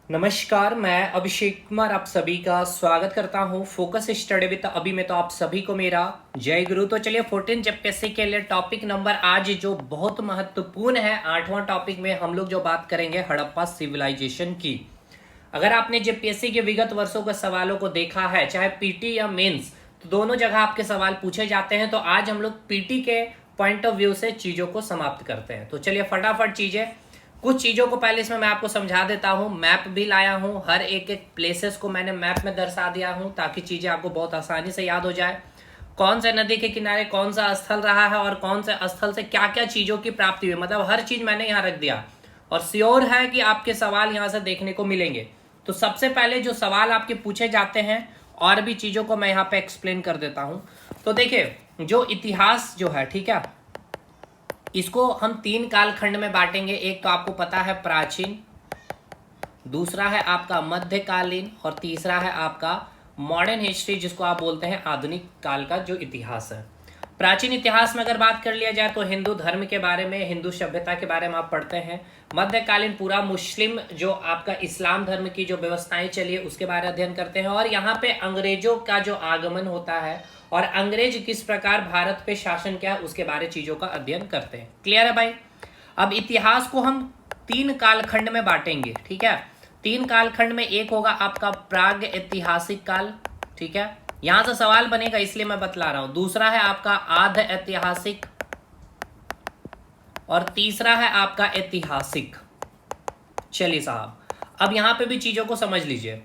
नमस्कार, मैं अभिषेक कुमार आप सभी का स्वागत करता हूं फोकस स्टडी विद अभी में। तो आप सभी को मेरा जय गुरु। तो चलिए 14 चैप्टर के लिए टॉपिक नंबर आज जो बहुत महत्वपूर्ण है, 8वां टॉपिक में हम लोग जो बात करेंगे हड़प्पा सिविलाइजेशन की। अगर आपने जेपीएससी के विगत वर्षों के सवालों को देखा है, चाहे पीटी या मेंस, तो दोनों जगह आपके सवाल पूछे जाते हैं। तो आज हम लोग पीटी के पॉइंट ऑफ व्यू से चीज़ों को समाप्त करते हैं। तो चलिए फटाफट कुछ चीज़ों को पहले इसमें मैं आपको समझा देता हूँ। मैप भी लाया हूँ, हर एक एक प्लेसेस को मैंने मैप में दर्शा दिया हूँ ताकि चीज़ें आपको बहुत आसानी से याद हो जाए। कौन से नदी के किनारे कौन सा स्थल रहा है और कौन से स्थल से क्या क्या चीज़ों की प्राप्ति हुई, मतलब हर चीज़ मैंने यहाँ रख दिया। और श्योर है कि आपके सवाल यहाँ से देखने को मिलेंगे। तो सबसे पहले जो सवाल आपके पूछे जाते हैं और भी चीज़ों को मैं यहाँ पे एक्सप्लेन कर देता हूँ। तो देखिए, जो इतिहास जो है, ठीक है, इसको हम 3 कालखंड में बांटेंगे। एक तो आपको पता है प्राचीन, दूसरा है आपका मध्यकालीन और तीसरा है आपका मॉडर्न हिस्ट्री, जिसको आप बोलते हैं आधुनिक काल का जो इतिहास है। प्राचीन इतिहास में अगर बात कर लिया जाए तो हिंदू धर्म के बारे में, हिंदू सभ्यता के बारे में आप पढ़ते हैं। मध्यकालीन पूरा मुस्लिम जो आपका इस्लाम धर्म की जो व्यवस्थाएं चली है उसके बारे में अध्ययन करते हैं। और यहाँ पे अंग्रेजों का जो आगमन होता है और अंग्रेज किस प्रकार भारत पे शासन किया उसके बारे चीजों का अध्ययन करते हैं। क्लियर है भाई? अब इतिहास को हम 3 कालखंड में बांटेंगे, ठीक है। 3 कालखंड में एक होगा आपका प्राग ऐतिहासिक काल, ठीक है, यहां से सवाल बनेगा इसलिए मैं बतला रहा हूं। दूसरा है आपका आध ऐतिहासिक और तीसरा है आपका ऐतिहासिक। चलिए साहब, अब यहां पे भी चीजों को समझ लीजिए।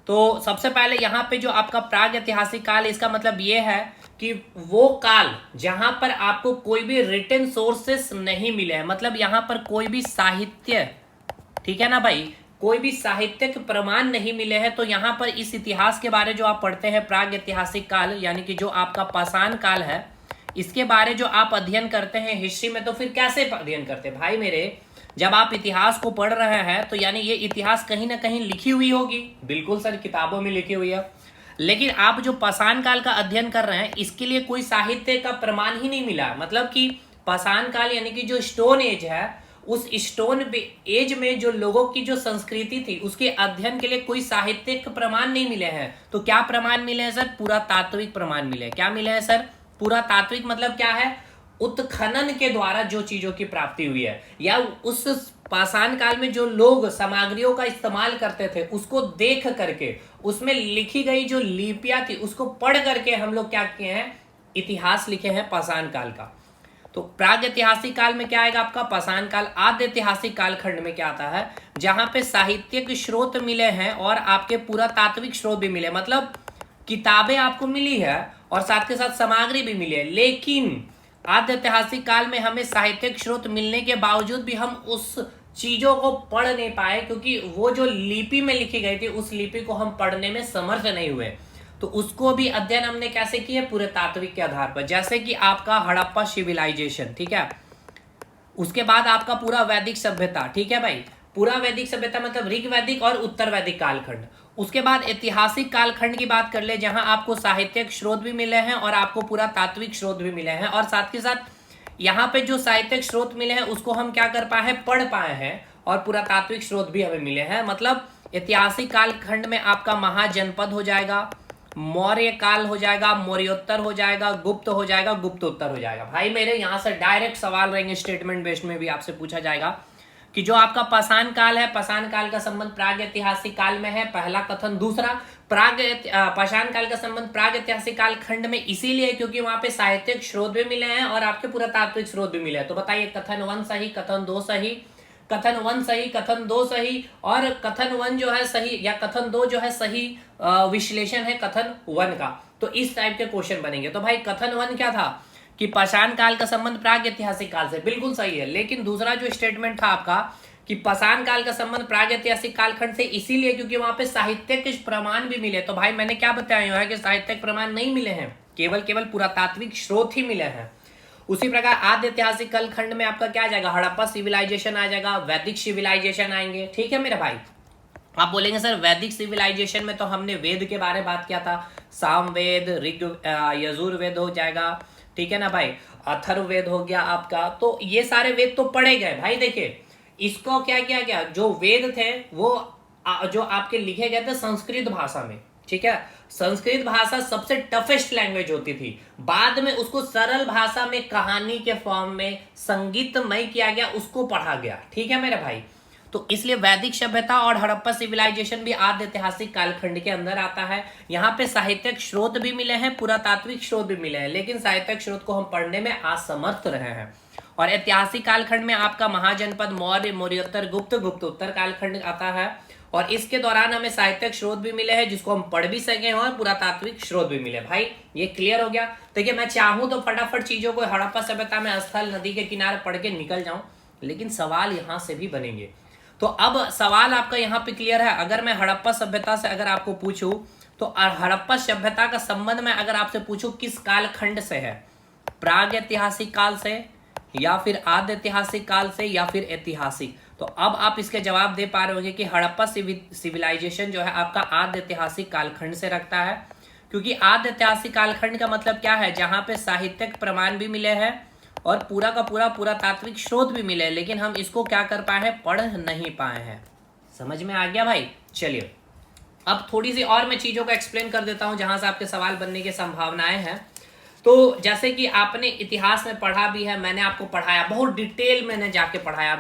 तो सबसे पहले यहाँ पे जो आपका प्राग ऐतिहासिक काल, इसका मतलब ये है कि वो काल जहां पर आपको कोई भी रिटन सोर्सेस नहीं मिले हैं, मतलब यहां पर कोई भी साहित्य, ठीक है ना भाई, कोई भी साहित्यिक प्रमाण नहीं मिले हैं। तो यहाँ पर इस इतिहास के बारे जो आप पढ़ते हैं प्राग ऐतिहासिक काल, यानी कि जो आपका पाषाण काल है, इसके बारे जो आप अध्ययन करते हैं हिस्ट्री में, तो फिर कैसे अध्ययन करते हैं भाई मेरे? जब आप इतिहास को पढ़ रहे हैं तो यानी ये इतिहास कहीं ना कहीं लिखी हुई होगी। बिल्कुल सर, किताबों में लिखी हुई है। लेकिन आप जो पाषाण काल का अध्ययन कर रहे हैं इसके लिए कोई साहित्य का प्रमाण ही नहीं मिला। मतलब कि पाषाण काल यानी कि जो स्टोन एज है, उस स्टोन एज में जो लोगों की जो संस्कृति थी उसके अध्ययन के लिए कोई साहित्यिक प्रमाण नहीं मिले हैं। तो क्या प्रमाण मिले हैं सर? पुरातात्विक प्रमाण मिले हैं। क्या मिले हैं सर? पुरातात्विक मतलब क्या है? उत्खनन के द्वारा जो चीजों की प्राप्ति हुई है, या उस पाषाण काल में जो लोग सामग्रियों का इस्तेमाल करते थे उसको देख करके, उसमें लिखी गई जो लिपियां थी उसको पढ़ करके हम लोग क्या किए हैं? इतिहास लिखे हैं पाषाण काल का। तो प्राग ऐतिहासिक काल में क्या आएगा आपका? पाषाण काल। आद्य ऐतिहासिक कालखंड में क्या आता है? जहां पे साहित्यिक स्रोत मिले हैं और आपके पुरातात्विक स्रोत भी मिले, मतलब किताबें आपको मिली है और साथ के साथ सामग्री भी मिली है। लेकिन आद्य ऐतिहासिक काल में हमें साहित्यिक स्रोत मिलने के बावजूद भी हम उस चीजों को पढ़ नहीं पाए, क्योंकि वो जो लिपि में लिखी गई थी उस लिपि को हम पढ़ने में समर्थ नहीं हुए। तो उसको भी अध्ययन हमने कैसे किया? पूरे तात्विक के आधार पर। जैसे कि आपका हड़प्पा सिविलाइजेशन, ठीक है, उसके बाद आपका पूरा वैदिक सभ्यता, ठीक है भाई, पूरा वैदिक सभ्यता मतलब ऋग वैदिक और उत्तर वैदिक कालखंड। उसके बाद ऐतिहासिक कालखंड की बात कर ले, जहां आपको साहित्यिक स्रोत भी मिले हैं और आपको पूरा तात्विक स्रोत भी मिले हैं। और साथ के साथ यहाँ पे जो साहित्यिक स्रोत मिले हैं उसको हम क्या कर पाए हैं? पढ़ पाए हैं। और पूरा तात्विक स्रोत भी हमें मिले हैं। मतलब ऐतिहासिक कालखंड में आपका महाजनपद हो जाएगा, मौर्य काल हो जाएगा, मौर्योत्तर हो जाएगा, गुप्त हो जाएगा, गुप्तोत्तर हो जाएगा। भाई मेरे यहाँ से डायरेक्ट सवाल रहेंगे, स्टेटमेंट बेस्ड में भी आपसे पूछा जाएगा कि जो आपका पाषाण काल है, पाषाण काल का संबंध प्राग ऐतिहासिक काल में है, पहला कथन। दूसरा, पाषाण काल का संबंध प्राग ऐतिहासिक काल खंड में इसीलिए क्योंकि वहां पे साहित्यिक स्रोत भी मिले हैं और आपके पुरातात्विक स्रोत भी मिले हैं। तो बताइए, कथन 1 सही, कथन 2 सही, कथन 1 सही, कथन 2 सही, और कथन 1 जो है सही या कथन 2 जो है सही विश्लेषण है कथन 1 का। तो इस टाइप के क्वेश्चन बनेंगे। तो भाई कथन 1 क्या था कि पाषाण काल का संबंध प्राग ऐतिहासिक काल से, बिल्कुल सही है। लेकिन दूसरा जो स्टेटमेंट था आपका कि पाषाण काल का संबंध प्राग ऐतिहासिक कालखंड से इसीलिए क्योंकि वहां पे साहित्यिक प्रमाण भी मिले। तो भाई मैंने क्या बताया है कि साहित्यिक प्रमाण नहीं मिले हैं, केवल पुरातात्विक स्रोत ही मिले हैं। उसी प्रकार आद्य ऐतिहासिक कालखंड में आपका क्या आ जाएगा? हड़प्पा सिविलाइजेशन आ जाएगा, वैदिक सिविलाइजेशन आएंगे। ठीक है मेरे भाई? आप बोलेंगे सर वैदिक सिविलाइजेशन में तो हमने वेद के बारे में बात किया था, सामवेद, ऋग, यजुर्वेद हो जाएगा, ठीक है ना भाई, अथर्ववेद हो गया आपका। तो ये सारे वेद तो पढ़े गए भाई। देखिए, इसको क्या किया गया, जो वेद थे वो जो आपके लिखे गए थे संस्कृत भाषा में, ठीक है। संस्कृत भाषा सबसे टफेस्ट लैंग्वेज होती थी, बाद में उसको सरल भाषा में कहानी के फॉर्म में संगीतमय किया गया, उसको पढ़ा गया, ठीक है मेरे भाई। तो इसलिए वैदिक सभ्यता और हड़प्पा सिविलाइजेशन भी आद्य ऐतिहासिक कालखंड के अंदर आता है। यहाँ पे साहित्यिक स्रोत भी मिले हैं, पुरातात्विक स्रोत भी मिले हैं, लेकिन साहित्यिक स्रोत को हम पढ़ने में असमर्थ रहे हैं। और ऐतिहासिक कालखंड में आपका महाजनपद, मौर्य, मौर्योत्तर, गुप्त, गुप्तोत्तर कालखंड आता है। और इसके दौरान हमें साहित्यिक स्रोत भी मिले हैं जिसको हम पढ़ भी सके और पुरातात्विक स्रोत भी मिले। भाई ये क्लियर हो गया। देखिए मैं चाहूं तो फटाफट चीजों को हड़प्पा सभ्यता में स्थल, नदी के किनारे पढ़ के निकल जाऊं, लेकिन सवाल यहां से भी बनेंगे। तो अब सवाल आपका यहाँ पे क्लियर है। अगर मैं हड़प्पा सभ्यता से अगर आपको पूछूं तो हड़प्पा सभ्यता का संबंध में अगर आपसे पूछूं किस कालखंड से है, प्राग ऐतिहासिक काल से या फिर आद्य ऐतिहासिक काल से या फिर ऐतिहासिक, तो अब आप इसके जवाब दे पा रहे होंगे कि हड़प्पा सिविलाइजेशन जो है आपका आद्य ऐतिहासिक कालखंड से रखता है। क्योंकि आद्य ऐतिहासिक कालखंड का मतलब क्या है, जहां पे साहित्यिक प्रमाण भी मिले हैं और पूरा का पूरा पुरातात्विक स्रोत भी मिले, लेकिन हम इसको क्या कर पाए हैं, पढ़ नहीं पाए हैं। समझ में आ गया भाई। चलिए अब थोड़ी सी और मैं चीजों को एक्सप्लेन कर देता हूं जहां से आपके सवाल बनने की संभावनाएं हैं। तो जैसे कि आपने इतिहास में पढ़ा भी है, मैंने आपको पढ़ाया, बहुत डिटेल मैंने जाके पढ़ाया,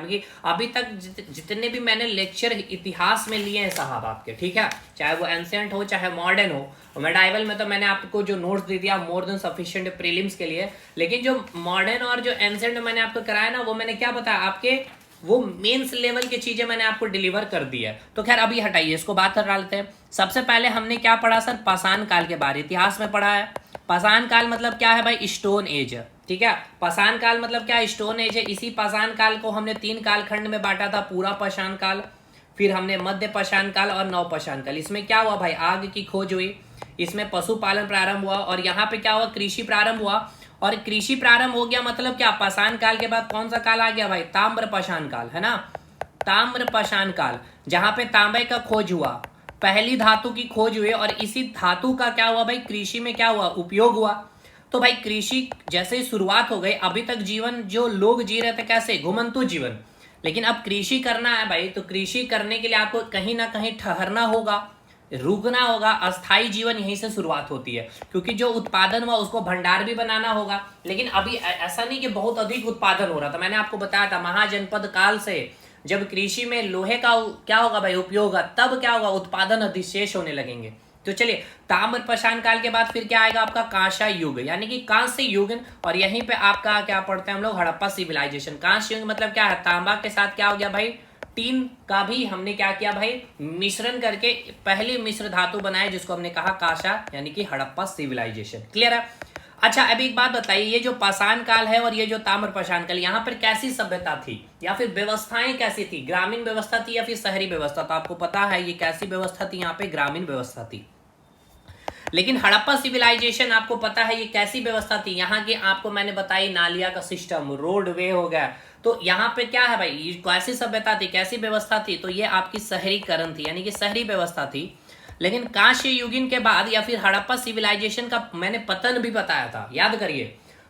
अभी तक जितने भी मैंने लेक्चर इतिहास में लिए हैं साहब आपके, ठीक है, चाहे वो एंशिएंट हो चाहे मॉडर्न हो। मेडाइवल में तो मैंने आपको जो नोट्स दे दिया मोर देन सफिशिएंट प्रीलिम्स के लिए, लेकिन जो मॉडर्न और जो एंशिएंट मैंने आपको कराया ना, वो मैंने क्या बताया आपके, वो मेंस लेवल की चीजें मैंने आपको डिलीवर कर दी है। तो खैर अभी हटाइए, इसको बात कर डालते हैं। सबसे पहले हमने क्या पढ़ा सर, पाषाण काल के बारे इतिहास में पढ़ा है। पाषाण काल मतलब क्या है भाई, स्टोन एज, ठीक है। पाषाण काल मतलब क्या है, स्टोन एज है। इसी पाषाण काल को हमने 3 कालखंड में बांटा था, पूरा पाषाण काल, फिर हमने मध्य पाषाण काल और नव पाषाण काल। इसमें क्या हुआ भाई, आग की खोज हुई, इसमें पशुपालन प्रारंभ हुआ, और यहाँ पे क्या हुआ, कृषि प्रारंभ हुआ। और कृषि प्रारंभ हो गया मतलब क्या, पाषाण काल के बाद कौन सा काल आ गया भाई, ताम्र पाषाण काल, है ना, ताम्र पाषाण काल, जहां पे तांबे का खोज हुआ, पहली धातु की खोज हुई, और इसी धातु का क्या हुआ भाई, कृषि में क्या हुआ, उपयोग हुआ। तो भाई कृषि जैसे ही शुरुआत हो गई, अभी तक जीवन जो लोग जी रहे थे कैसे, घुमंतु जीवन, लेकिन अब कृषि करना है भाई, तो कृषि करने के लिए आपको कहीं ना कहीं ठहरना होगा, रुकना होगा। अस्थाई जीवन यहीं से शुरुआत होती है, क्योंकि जो उत्पादन हुआ उसको भंडार भी बनाना होगा। लेकिन अभी ऐसा नहीं कि बहुत अधिक उत्पादन हो रहा था, मैंने आपको बताया था महाजनपद काल से जब कृषि में लोहे का क्या होगा भाई, उपयोग होगा, तब क्या होगा, उत्पादन अधिशेष होने लगेंगे। तो चलिए ताम्र पाषाण काल के बाद फिर क्या आएगा आपका, कांस्य युग, यानी कि कांस्य युग, और यहीं पे आपका क्या पढ़ते हैं हम लोग, हड़प्पा सिविलाइजेशन। कांस्य युग मतलब क्या है, तांबा के साथ क्या हो गया भाई, टीन का भी हमने क्या किया भाई, मिश्रण करके पहली मिश्र धातु बनाए, जिसको हमने कहा कांसा, यानी कि हड़प्पा सिविलाइजेशन। क्लियर है। अच्छा अब एक बात बताइए, ये जो पाषाण काल है और ये जो ताम्र पाषाण काल, यहाँ पर कैसी सभ्यता थी या फिर व्यवस्थाएं कैसी थी, ग्रामीण व्यवस्था थी या फिर शहरी व्यवस्था? तो आपको पता है ये कैसी व्यवस्था थी, यहाँ पे ग्रामीण व्यवस्था थी। लेकिन हड़प्पा सिविलाइजेशन आपको पता है ये कैसी व्यवस्था थी, यहाँ की आपको मैंने बताई, नालिया का सिस्टम, रोड वे हो गया। तो यहाँ पे क्या है भाई, ये कैसी सभ्यता थी, कैसी व्यवस्था थी, तो ये आपकी शहरीकरण थी, यानी कि शहरी व्यवस्था थी। लेकिन कांस्य युगीन के बाद या फिर हड़प्पा सिविलाइजेशन का मैंने पतन भी बताया था, याद करिए।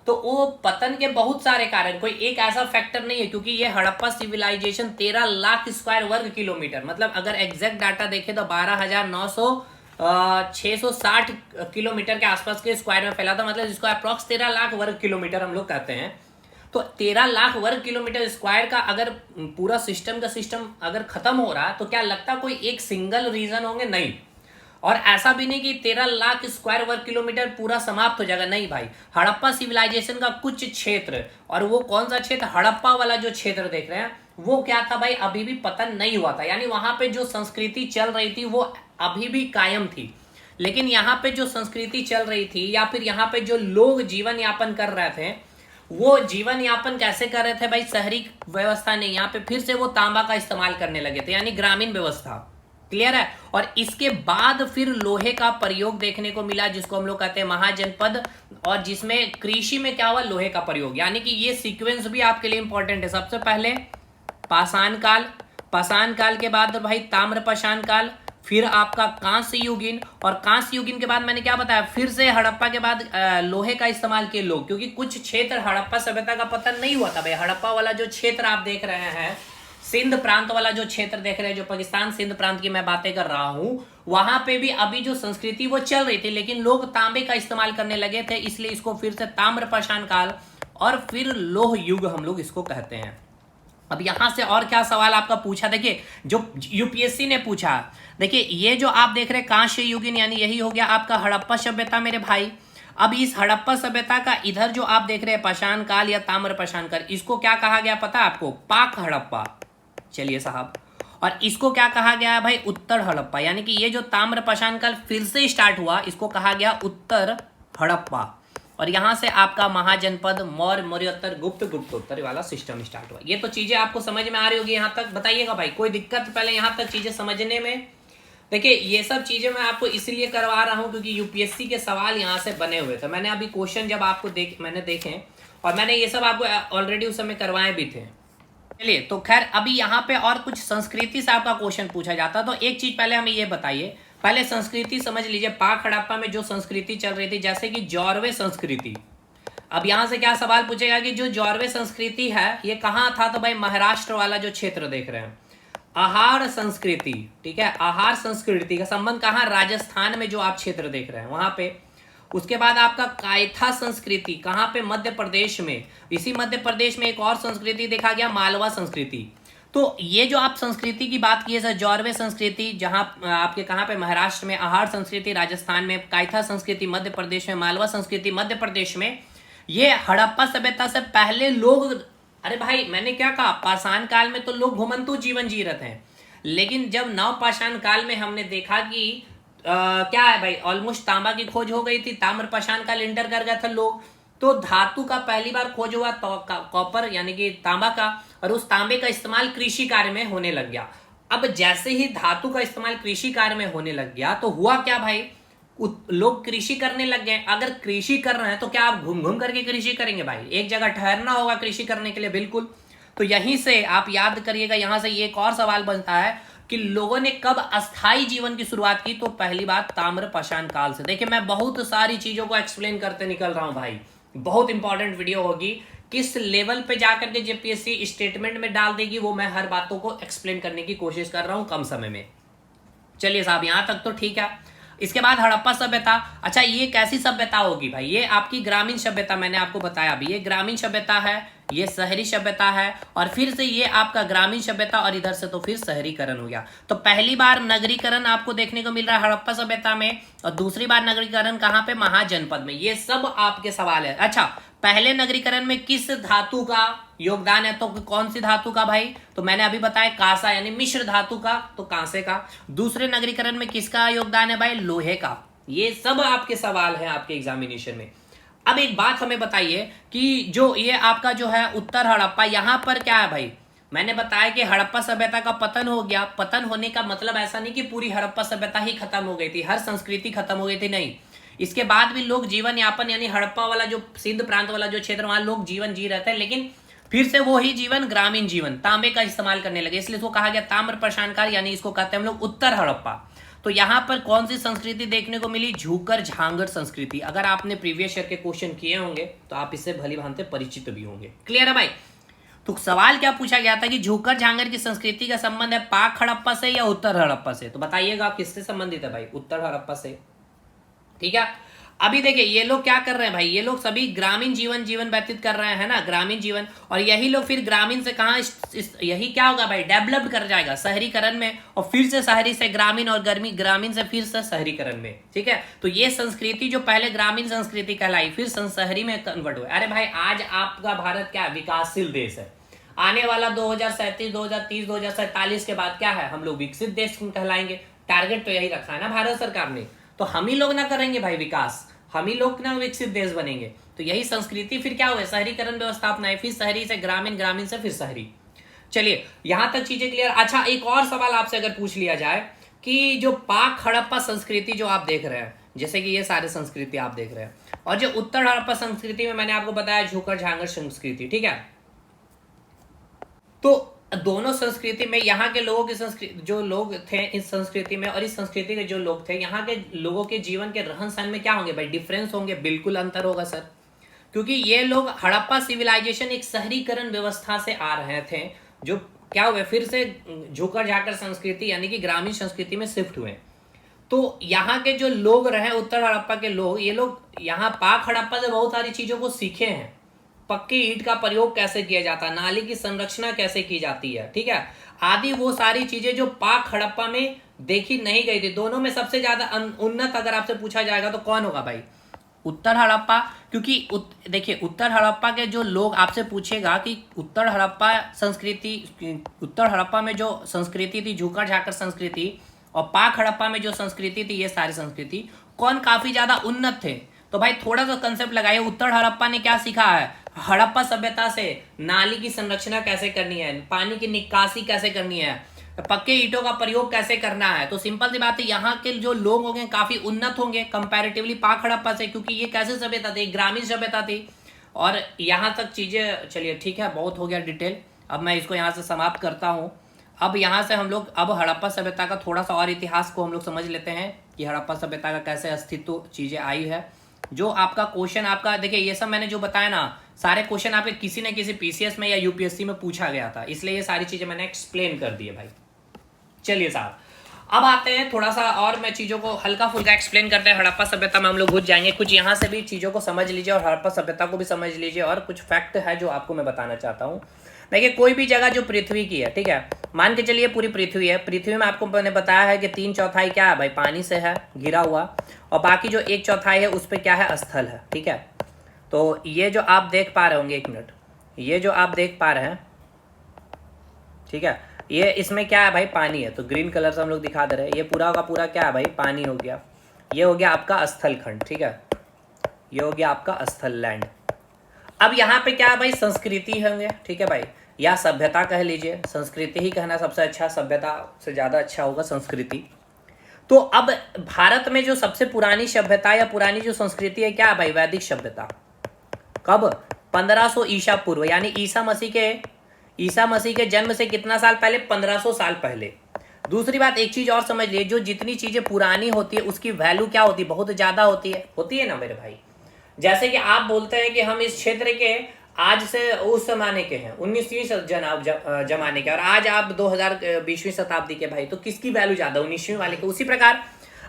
तो वो पतन के बहुत सारे कारण, कोई एक ऐसा फैक्टर नहीं है, क्योंकि ये हड़प्पा सिविलाइजेशन 13 लाख स्क्वायर वर्ग किलोमीटर, मतलब अगर एग्जैक्ट डाटा देखें तो 660 किलोमीटर के आसपास के स्क्वायर में फैला था, मतलब इसको अप्रॉक्स 13 लाख वर्ग किलोमीटर हम लोग कहते हैं। तो 13 लाख वर्ग किलोमीटर स्क्वायर का अगर पूरा सिस्टम का सिस्टम अगर खत्म हो रहा है, तो क्या लगता कोई एक सिंगल रीजन होंगे? नहीं। और ऐसा भी नहीं कि 13 लाख स्क्वायर वर्ग किलोमीटर पूरा समाप्त हो जाएगा, नहीं भाई। हड़प्पा सिविलाइजेशन का कुछ क्षेत्र, और वो कौन सा क्षेत्र, हड़प्पा वाला जो क्षेत्र देख रहे हैं, वो क्या था भाई, अभी भी पतन नहीं हुआ था, यानी वहां पे जो संस्कृति चल रही थी वो अभी भी कायम थी। लेकिन यहाँ पे जो संस्कृति चल रही थी या फिर यहाँ पे जो लोग जीवन यापन कर रहे थे, वो जीवन यापन कैसे कर रहे थे भाई, शहरी व्यवस्था नहीं, यहाँ पे फिर से वो तांबा का इस्तेमाल करने लगे थे, यानी ग्रामीण व्यवस्था। क्लियर है। और इसके बाद फिर लोहे का प्रयोग देखने को मिला, जिसको हम लोग कहते हैं महाजनपद, और जिसमें कृषि में क्या हुआ, लोहे का प्रयोग। यानी कि ये सीक्वेंस भी आपके लिए इंपॉर्टेंट है। सबसे पहले पाषाण काल, पाषाण काल के बाद भाई ताम्र पाषाण काल, फिर आपका कांस्य युगीन, और कांस्य युगीन के बाद मैंने क्या बताया, फिर से हड़प्पा के बाद लोहे का इस्तेमाल किए लोग, क्योंकि कुछ क्षेत्र हड़प्पा सभ्यता का पतन नहीं हुआ था भाई। हड़प्पा वाला जो क्षेत्र आप देख रहे हैं सिंध प्रांत वाला जो क्षेत्र देख रहे हैं, जो पाकिस्तान सिंध प्रांत की मैं बातें कर रहा हूं, वहां पे भी अभी जो संस्कृति वो चल रही थी, लेकिन लोग तांबे का इस्तेमाल करने लगे थे, इसलिए इसको फिर से ताम्रपाषाण काल और फिर लोह युग हम लोग इसको कहते हैं। अब यहां से और क्या सवाल आपका पूछा, देखिए जो यूपीएससी ने पूछा, देखिए ये जो आप देख रहे हैं कांस्य युगीन, यानी यही हो गया आपका हड़प्पा सभ्यता मेरे भाई। अब इस हड़प्पा सभ्यता का इधर जो आप देख रहे हैं पाषाण काल या ताम्रपाषाण काल, इसको क्या कहा गया पता है आपको? पाक हड़प्पा। चलिए साहब, और इसको क्या कहा गया है भाई? उत्तर हड़प्पा। यानी कि ये जो ताम्रपाषाण काल फिर से स्टार्ट हुआ, इसको कहा गया उत्तर हड़प्पा। और यहां से आपका महाजनपद, मौर्य, मौर्योत्तर, गुप्त, गुप्तोत्तर वाला सिस्टम स्टार्ट हुआ। ये तो चीजें आपको समझ में आ रही होगी, यहां तक बताइएगा भाई, कोई दिक्कत पहले यहां तक चीजें समझने में? देखिए ये सब चीजें मैं आपको इसलिए करवा रहा हूं क्योंकि यूपीएससी के सवाल यहां से बने हुए थे। मैंने अभी क्वेश्चन जब आपको मैंने देखे, और मैंने ये सब आपको ऑलरेडी उस समय करवाए भी थे। चलिए, तो खैर अभी यहाँ पे और कुछ संस्कृति से आपका क्वेश्चन पूछा जाता, तो एक चीज पहले हमें ये बताइए, पहले संस्कृति समझ लीजिए। पाक हड़प्पा में जो संस्कृति चल रही थी, जैसे कि जौरवे संस्कृति। अब यहां से क्या सवाल पूछेगा कि जो जौरवे संस्कृति है ये कहाँ था? तो भाई महाराष्ट्र वाला जो क्षेत्र देख रहे हैं, आहार संस्कृति, ठीक है, आहार संस्कृति का संबंध कहाँ? राजस्थान में जो आप क्षेत्र देख रहे हैं वहां पे। उसके बाद आपका कायथा संस्कृति कहाँ पे? मध्य प्रदेश में। इसी मध्य प्रदेश में एक और संस्कृति देखा गया, मालवा संस्कृति। तो ये जो आप संस्कृति की बात की है सर, जौरवे संस्कृति जहां आपके कहाँ पे? महाराष्ट्र में, आहार संस्कृति राजस्थान में, कायथा संस्कृति मध्य प्रदेश में, मालवा संस्कृति मध्य प्रदेश में। ये हड़प्पा सभ्यता से पहले लोग, अरे भाई मैंने क्या कहा, पाषाण काल में तो लोग घुमंतु जीवन जी रहे थे, लेकिन जब नवपाषाण काल में हमने देखा कि क्या है भाई, ऑलमोस्ट तांबा की खोज हो गई थी, ताम्रपाषाण काल इंटर कर गए थे लोग, तो धातु का पहली बार खोज हुआ, तो कॉपर यानी कि तांबा का, और उस तांबे का इस्तेमाल कृषि कार्य में होने लग गया। अब जैसे ही धातु का इस्तेमाल कृषि कार्य में होने लग गया, तो हुआ क्या भाई, लोग कृषि करने लग गए। अगर कृषि कर रहे हैं तो क्या आप घूम घूम करके कृषि करेंगे भाई? एक जगह ठहरना होगा कृषि करने के लिए, बिल्कुल। तो यहीं से आप याद करिएगा, यहां से एक और सवाल बनता है कि लोगों ने कब अस्थाई जीवन की शुरुआत की? तो पहली बात ताम्रपाषाण काल से। देखिए मैं बहुत सारी चीजों को एक्सप्लेन करते निकल रहा हूं भाई, बहुत इंपॉर्टेंट वीडियो होगी। किस लेवल पे जाकर के जेपीएससी स्टेटमेंट में डाल देगी वो मैं हर बातों को एक्सप्लेन करने की कोशिश कर रहा हूं कम समय में। चलिए साहब, यहां तक तो ठीक है। इसके बाद हड़प्पा सभ्यता। अच्छा ये कैसी सभ्यता होगी भाई? ये आपकी ग्रामीण सभ्यता, मैंने आपको बताया अभी, ये ग्रामीण सभ्यता है, ये शहरी सभ्यता है, और फिर से ये आपका ग्रामीण सभ्यता, और इधर से तो फिर शहरीकरण हो गया। तो पहली बार नगरीकरण आपको देखने को मिल रहा है हड़प्पा सभ्यता में, और दूसरी बार नगरीकरण कहाँ पे? महाजनपद में। ये सब आपके सवाल है। अच्छा, पहले नगरीकरण में किस धातु का योगदान है? तो कौन सी धातु का भाई? तो मैंने अभी बताया कांसा, यानी मिश्र धातु का, तो कांसे का। दूसरे नगरीकरण में किसका योगदान है भाई? लोहे का। ये सब आपके सवाल है आपके एग्जामिनेशन में। अब एक बात हमें बताइए कि जो ये आपका जो है उत्तर हड़प्पा, यहां पर क्या है भाई? मैंने बताया कि हड़प्पा सभ्यता का पतन हो गया। पतन होने का मतलब ऐसा नहीं कि पूरी हड़प्पा सभ्यता ही खत्म हो गई थी, हर संस्कृति खत्म हो गई थी, नहीं। इसके बाद भी लोग जीवन यापन, यानी हड़प्पा वाला जो सिंध प्रांत वाला जो क्षेत्र, वहां लोग जीवन जी रहे थे, लेकिन फिर से वो ही जीवन ग्रामीण जीवन, तांबे का इस्तेमाल करने लगे, इसलिए इसको कहा गया ताम्रपाषाण काल, यानी इसको कहते हैं हम लोग उत्तर हड़प्पा। तो यहाँ पर कौन सी संस्कृति देखने को मिली? झूकर झांगर संस्कृति। अगर आपने प्रीवियस ईयर के क्वेश्चन किए होंगे तो आप इससे भली भांति परिचित भी होंगे। क्लियर है भाई? तो सवाल क्या पूछा गया था कि झूकर झांगर की संस्कृति का संबंध है पाक हड़प्पा से या उत्तर हड़प्पा से? तो बताइएगा आप किससे संबंधित है भाई? उत्तर हड़प्पा से। ठीक है, अभी देखिए ये लोग क्या कर रहे हैं भाई, ये लोग सभी ग्रामीण जीवन व्यतीत कर रहे हैं ना, ग्रामीण जीवन, और यही लोग फिर ग्रामीण से कहाँ यही क्या होगा भाई, डेवलप्ड कर जाएगा शहरीकरण में, और फिर से शहरी से ग्रामीण, और ग्रामीण से फिर से शहरीकरण में। ठीक है, तो ये संस्कृति जो पहले ग्रामीण संस्कृति कहलाई फिर शहरी में कन्वर्ट हुआ। अरे भाई आज आपका भारत क्या विकासशील देश है, आने वाला 2037, 2030, 2047 के बाद क्या है, हम लोग विकसित देश कहलाएंगे। टारगेट तो यही रखा है ना भारत सरकार ने, तो हम ही लोग ना करेंगे भाई विकास, हम ही लोग ना विकसित देश बनेंगे। तो यही संस्कृति फिर क्या हुआ, शहरीकरण व्यवस्था अपनाए, फिर शहरी से ग्रामीण, ग्रामीण से फिर शहरी। चलिए यहां तक चीजें क्लियर। अच्छा एक और सवाल आपसे अगर पूछ लिया जाए कि जो पाक हड़प्पा संस्कृति जो आप देख रहे हैं, जैसे कि ये सारे संस्कृति आप देख रहे हैं, और जो उत्तर हड़प्पा संस्कृति में मैंने आपको बताया झूकर झांगर संस्कृति, ठीक है, तो दोनों संस्कृति में यहाँ के लोगों की संस्कृति, जो लोग थे इस संस्कृति में और इस संस्कृति के जो लोग थे, यहाँ के लोगों के जीवन के रहन सहन में क्या होंगे भाई, डिफरेंस होंगे, बिल्कुल अंतर होगा सर। क्योंकि ये लोग हड़प्पा सिविलाइजेशन एक शहरीकरण व्यवस्था से आ रहे थे, जो क्या हुए, फिर से झुकर झाकर संस्कृति यानी कि ग्रामीण संस्कृति में शिफ्ट हुए। तो यहाँ के जो लोग रहे उत्तर हड़प्पा के लोग, ये लोग यहाँ पाक हड़प्पा से बहुत सारी चीजों को सीखे हैं। पक्की ईंट का प्रयोग कैसे किया जाता है, नाली की संरचना कैसे की जाती है, ठीक है, आदि वो सारी चीजें जो पाक हड़प्पा में देखी नहीं गई थी। दोनों में सबसे ज्यादा उन्नत अगर आपसे पूछा जाएगा तो कौन होगा भाई, उत्तर हड़प्पा। क्योंकि देखिए उत्तर हड़प्पा के जो लोग आपसे पूछेगा कि उत्तर हड़प्पा संस्कृति, उत्तर हड़प्पा में जो संस्कृति थी झुकर झाकर संस्कृति, और पाक हड़प्पा में जो संस्कृति थी ये सारी संस्कृति, कौन काफी ज्यादा उन्नत थे। तो भाई थोड़ा सा कंसेप्ट लगाइए, उत्तर हड़प्पा ने क्या सीखा है, हड़प्पा सभ्यता से नाली की संरचना कैसे करनी है, पानी की निकासी कैसे करनी है, पक्के ईंटों का प्रयोग कैसे करना है। तो सिंपल सी बात है, यहाँ के जो लोग होंगे काफी उन्नत होंगे कंपैरेटिवली पाक हड़प्पा से, क्योंकि ये कैसे सभ्यता थी, ग्रामीण सभ्यता थी। और यहाँ तक चीजें, चलिए ठीक है, बहुत हो गया डिटेल, अब मैं इसको यहाँ से समाप्त करता हूँ। अब यहाँ से हम लोग अब हड़प्पा सभ्यता का थोड़ा सा और इतिहास को हम लोग समझ लेते हैं कि हड़प्पा सभ्यता का कैसे अस्तित्व चीजें आई है। जो आपका क्वेश्चन आपका देखिए, ये सब मैंने जो बताया ना, सारे क्वेश्चन आपके किसी न किसी पीसीएस में या यूपीएससी में पूछा गया था, इसलिए ये सारी चीजें मैंने एक्सप्लेन कर दी है भाई। चलिए साहब, अब आते हैं थोड़ा सा और मैं चीजों को हल्का फुल्का एक्सप्लेन करते हैं। हड़प्पा सभ्यता में हम लोग घुस जाएंगे, कुछ यहाँ से भी चीजों को समझ लीजिए और हड़प्पा सभ्यता को भी समझ लीजिए, और कुछ फैक्ट है जो आपको मैं बताना चाहता हूँ। देखिए कोई भी जगह जो पृथ्वी की है, ठीक है, मान के चलिए पूरी पृथ्वी है, पृथ्वी में आपको मैंने बताया है कि 3/4 क्या है भाई, पानी से है घिरा हुआ, और बाकी जो 1/4 है उस पर क्या है, स्थल है, ठीक है। तो ये जो आप देख पा रहे होंगे, एक मिनट, ये जो आप देख पा रहे हैं, ठीक है, ये इसमें क्या है भाई, पानी है, तो ग्रीन कलर से हम लोग दिखा दे रहे हैं, ये पूरा का पूरा क्या है भाई, पानी हो गया। ये हो गया आपका स्थल खंड, ठीक है, ये हो गया आपका स्थल लैंड। अब यहाँ पे क्या है भाई, संस्कृति होंगे, ठीक है भाई, या सभ्यता कह लीजिए, संस्कृति ही कहना सबसे अच्छा, सभ्यता से ज़्यादा अच्छा होगा संस्कृति। तो अब भारत में जो सबसे पुरानी सभ्यता या पुरानी जो संस्कृति है क्या है भाई, वैदिक सभ्यता। कब, 1500 ईसा पूर्व, यानी ईसा मसीह के जन्म से कितना साल पहले, 1500 साल पहले। दूसरी बात, एक चीज और समझ लिए, जो जितनी चीजें पुरानी होती है उसकी वैल्यू क्या होती है, बहुत ज्यादा होती है ना मेरे भाई। जैसे कि आप बोलते हैं कि हम इस क्षेत्र के आज से उस जमाने के हैं, 19वीं जमाने के, और आज आप 2020वीं शताब्दी के भाई, तो किसकी वैल्यू ज्यादा, 19वीं वाले के। उसी प्रकार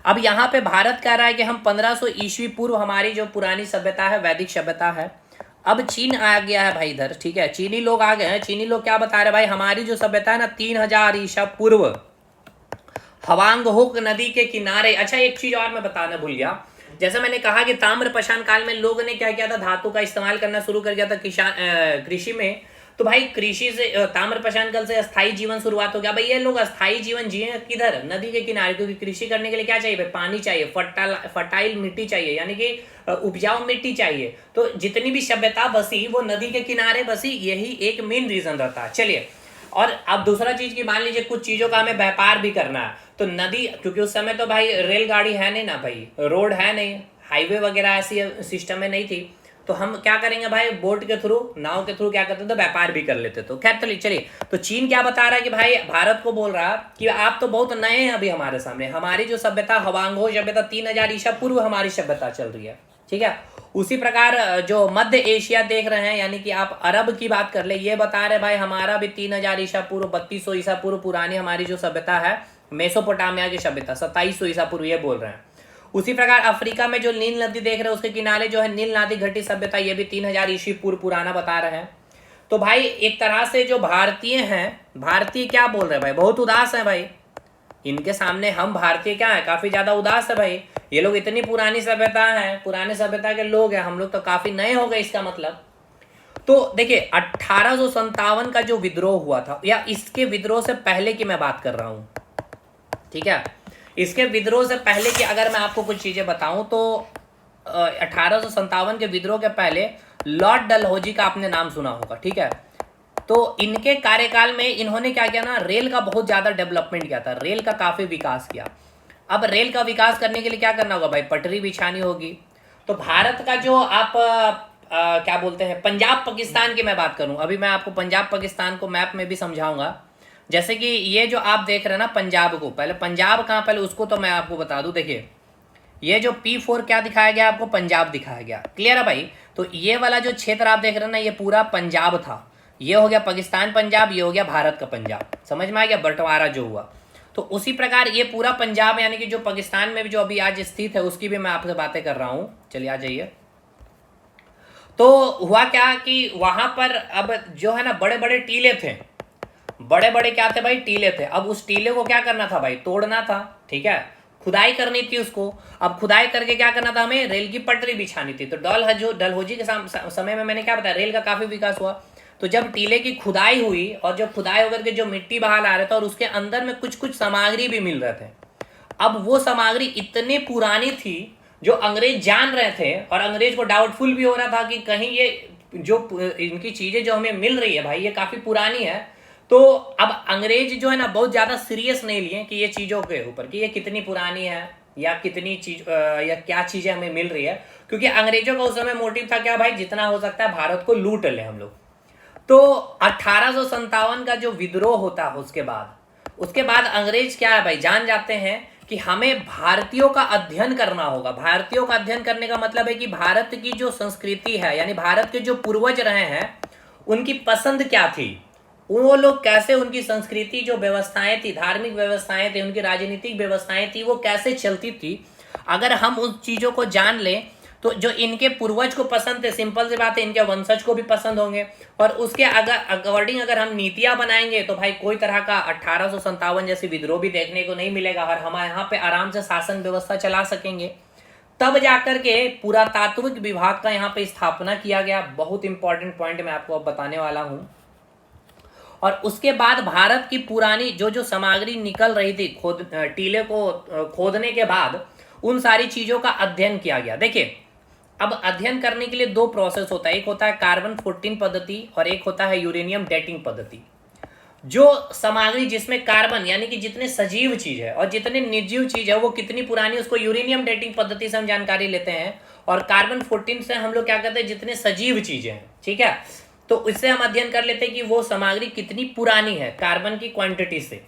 अब यहाँ पे भारत कह रहा है कि हम 1500 ईस्वी पूर्व हमारी जो पुरानी सभ्यता है वैदिक सभ्यता है। अब चीन आ गया है भाई इधर, ठीक है, चीनी लोग आ गए हैं। चीनी लोग क्या बता रहे भाई, हमारी जो सभ्यता है ना 3000 ईसा पूर्व हवांगहुक नदी के किनारे। अच्छा एक चीज और मैं बताना भूल गया, जैसे मैंने कहा कि ताम्रपाषाण काल में लोगों ने क्या किया था, धातु का इस्तेमाल करना शुरू कर दिया था कृषि में। तो भाई कृषि से, ताम्रपाषाण काल से अस्थायी जीवन शुरुआत हो गया। भाई ये लोग अस्थायी जीवन जिए किधर, नदी के किनारे, क्योंकि कृषि करने के लिए क्या चाहिए भाई, पानी चाहिए, फर्टाइल मिट्टी चाहिए, यानी कि उपजाऊ मिट्टी चाहिए। तो जितनी भी सभ्यता बसी वो नदी के किनारे बसी, यही एक मेन रीजन रहता है। चलिए, और अब दूसरा चीज की मान लीजिए कुछ चीजों का हमें व्यापार भी करना है, तो नदी, क्योंकि उस समय तो भाई रेलगाड़ी है नहीं ना भाई, रोड है नहीं, हाईवे वगैरह ऐसी सिस्टम में नहीं थी, तो हम क्या करेंगे भाई, बोट के थ्रू, नाव के थ्रू क्या करते थे, व्यापार भी कर लेते। तो खैर चलिए, तो चीन क्या बता रहा है कि भाई भारत को बोल रहा कि आप तो बहुत नए हैं अभी हमारे सामने, हमारी जो सभ्यता हवांगो सभ्यता 3000 ईसा पूर्व हमारी सभ्यता चल रही है, ठीक है। उसी प्रकार जो मध्य एशिया देख रहे हैं, यानी कि आप अरब की बात कर ले, ये बता रहे भाई हमारा भी 3000 ईसा पूर्व, 3200 ईसा पूर्व पुरानी हमारी जो सभ्यता है, मेसोपोटामिया की सभ्यता 2700 ईसा पूर्व, ये बोल रहे हैं। उसी प्रकार अफ्रीका में जो नील नदी देख रहे हैं उसके किनारे जो है नील नदी घटी सभ्यता, ये भी 3000 ईसा पूर्व पुराना बता रहे हैं। तो भाई एक तरह से जो भारतीय हैं, भारतीय क्या बोल रहे हैं भाई, बहुत उदास है भाई, इनके सामने हम भारतीय क्या है, काफी ज्यादा उदास है भाई। ये लोग इतनी पुरानी सभ्यता है, पुरानी सभ्यता के लोग हैं, हम लोग तो काफी नए हो गए इसका मतलब। तो देखिए 1857 का जो विद्रोह हुआ था, या इसके विद्रोह से पहले की मैं बात कर रहा हूं, ठीक है, इसके विद्रोह से पहले की अगर मैं आपको कुछ चीजें बताऊं तो 1857 के विद्रोह के पहले लॉर्ड डलहौजी का आपने नाम सुना होगा, ठीक है। तो इनके कार्यकाल में इन्होंने क्या किया ना, रेल का बहुत ज्यादा डेवलपमेंट किया था, रेल का काफी विकास किया। अब रेल का विकास करने के लिए क्या करना होगा भाई, पटरी बिछानी होगी। तो भारत का जो आप क्या बोलते हैं, पंजाब पाकिस्तान की मैं बात करूं, अभी मैं आपको पंजाब पाकिस्तान को मैप में भी समझाऊंगा। जैसे कि ये जो आप देख रहे हैं ना पंजाब को, पहले पंजाब कहाँ, पहले उसको तो मैं आपको बता दूं। देखिए ये जो P4 क्या दिखाया गया आपको, पंजाब दिखाया गया, क्लियर है भाई। तो ये वाला जो क्षेत्र आप देख रहे हैं ना, ये पूरा पंजाब था, ये हो गया पाकिस्तान पंजाब, ये हो गया भारत का पंजाब। समझ में आ गया बंटवारा जो हुआ। तो उसी प्रकार ये पूरा पंजाब यानी कि जो पाकिस्तान में भी जो अभी आज स्थित है उसकी भी मैं आपसे बातें कर रहा हूं। चलिए आ जाइए। तो हुआ क्या कि वहां पर अब जो है ना बड़े बड़े टीले थे, बड़े बड़े क्या थे भाई, टीले थे। अब उस टीले को क्या करना था भाई, तोड़ना था। ठीक है, खुदाई करनी थी उसको। अब खुदाई करके क्या करना था, हमें रेल की पटरी बिछानी थी। तो डलहौजी के समय में मैंने क्या बताया, रेल का काफी विकास हुआ। तो जब टीले की खुदाई हुई और जब खुदाई होकर के जो मिट्टी बाहर आ रहा था और उसके अंदर में कुछ कुछ सामग्री भी मिल रहे थे। अब वो सामग्री इतनी पुरानी थी जो अंग्रेज जान रहे थे और अंग्रेज को डाउटफुल भी हो रहा था कि कहीं ये जो इनकी चीजें जो हमें मिल रही है भाई ये काफी पुरानी है। तो अब अंग्रेज जो है ना बहुत ज्यादा सीरियस नहीं लिए कि ये चीजों के ऊपर कि ये कितनी पुरानी है या कितनी चीज या क्या चीजें हमें मिल रही है, क्योंकि अंग्रेजों का उस समय मोटिव था क्या भाई, जितना हो सकता है भारत को लूट ले हम लोग। तो 1857 का जो विद्रोह होता है उसके बाद अंग्रेज क्या है भाई, जान जाते हैं कि हमें भारतीयों का अध्ययन करना होगा। भारतीयों का अध्ययन करने का मतलब है कि भारत की जो संस्कृति है यानी भारत के जो पूर्वज रहे हैं उनकी पसंद क्या थी, वो लोग कैसे, उनकी संस्कृति जो व्यवस्थाएं थी, धार्मिक व्यवस्थाएं थी, उनकी राजनीतिक व्यवस्थाएं थी, वो कैसे चलती थी। अगर हम उन चीजों को जान लें तो जो इनके पूर्वज को पसंद थे, सिंपल सी बात है, इनके वंशज को भी पसंद होंगे। और उसके अकॉर्डिंग अगर हम नीतियां बनाएंगे तो भाई कोई तरह का 1857 जैसी विद्रोह भी देखने को नहीं मिलेगा और हम यहाँ पे आराम से शासन व्यवस्था चला सकेंगे। तब जाकर के पुरातात्विक विभाग का यहाँ पे स्थापना किया गया। बहुत इंपॉर्टेंट पॉइंट मैं आपको अब बताने वाला हूं। और उसके बाद भारत की पुरानी जो जो सामग्री निकल रही थी टीले को खोदने के बाद उन सारी चीजों का अध्ययन किया गया। देखिए अब अध्ययन करने के लिए दो प्रोसेस होता है, एक होता है कार्बन 14 पद्धति और एक होता है यूरेनियम डेटिंग पद्धति। जो सामग्री जिसमें कार्बन यानी कि जितने सजीव चीज है और जितने निर्जीव चीज है वो कितनी पुरानी, उसको यूरेनियम डेटिंग पद्धति से हम जानकारी लेते हैं। और कार्बन 14 से हम लोग क्या करते हैं, जितने सजीव चीजें हैं, ठीक है, तो इससे हम अध्ययन कर लेते हैं कि वो सामग्री कितनी पुरानी है कार्बन की क्वांटिटी से।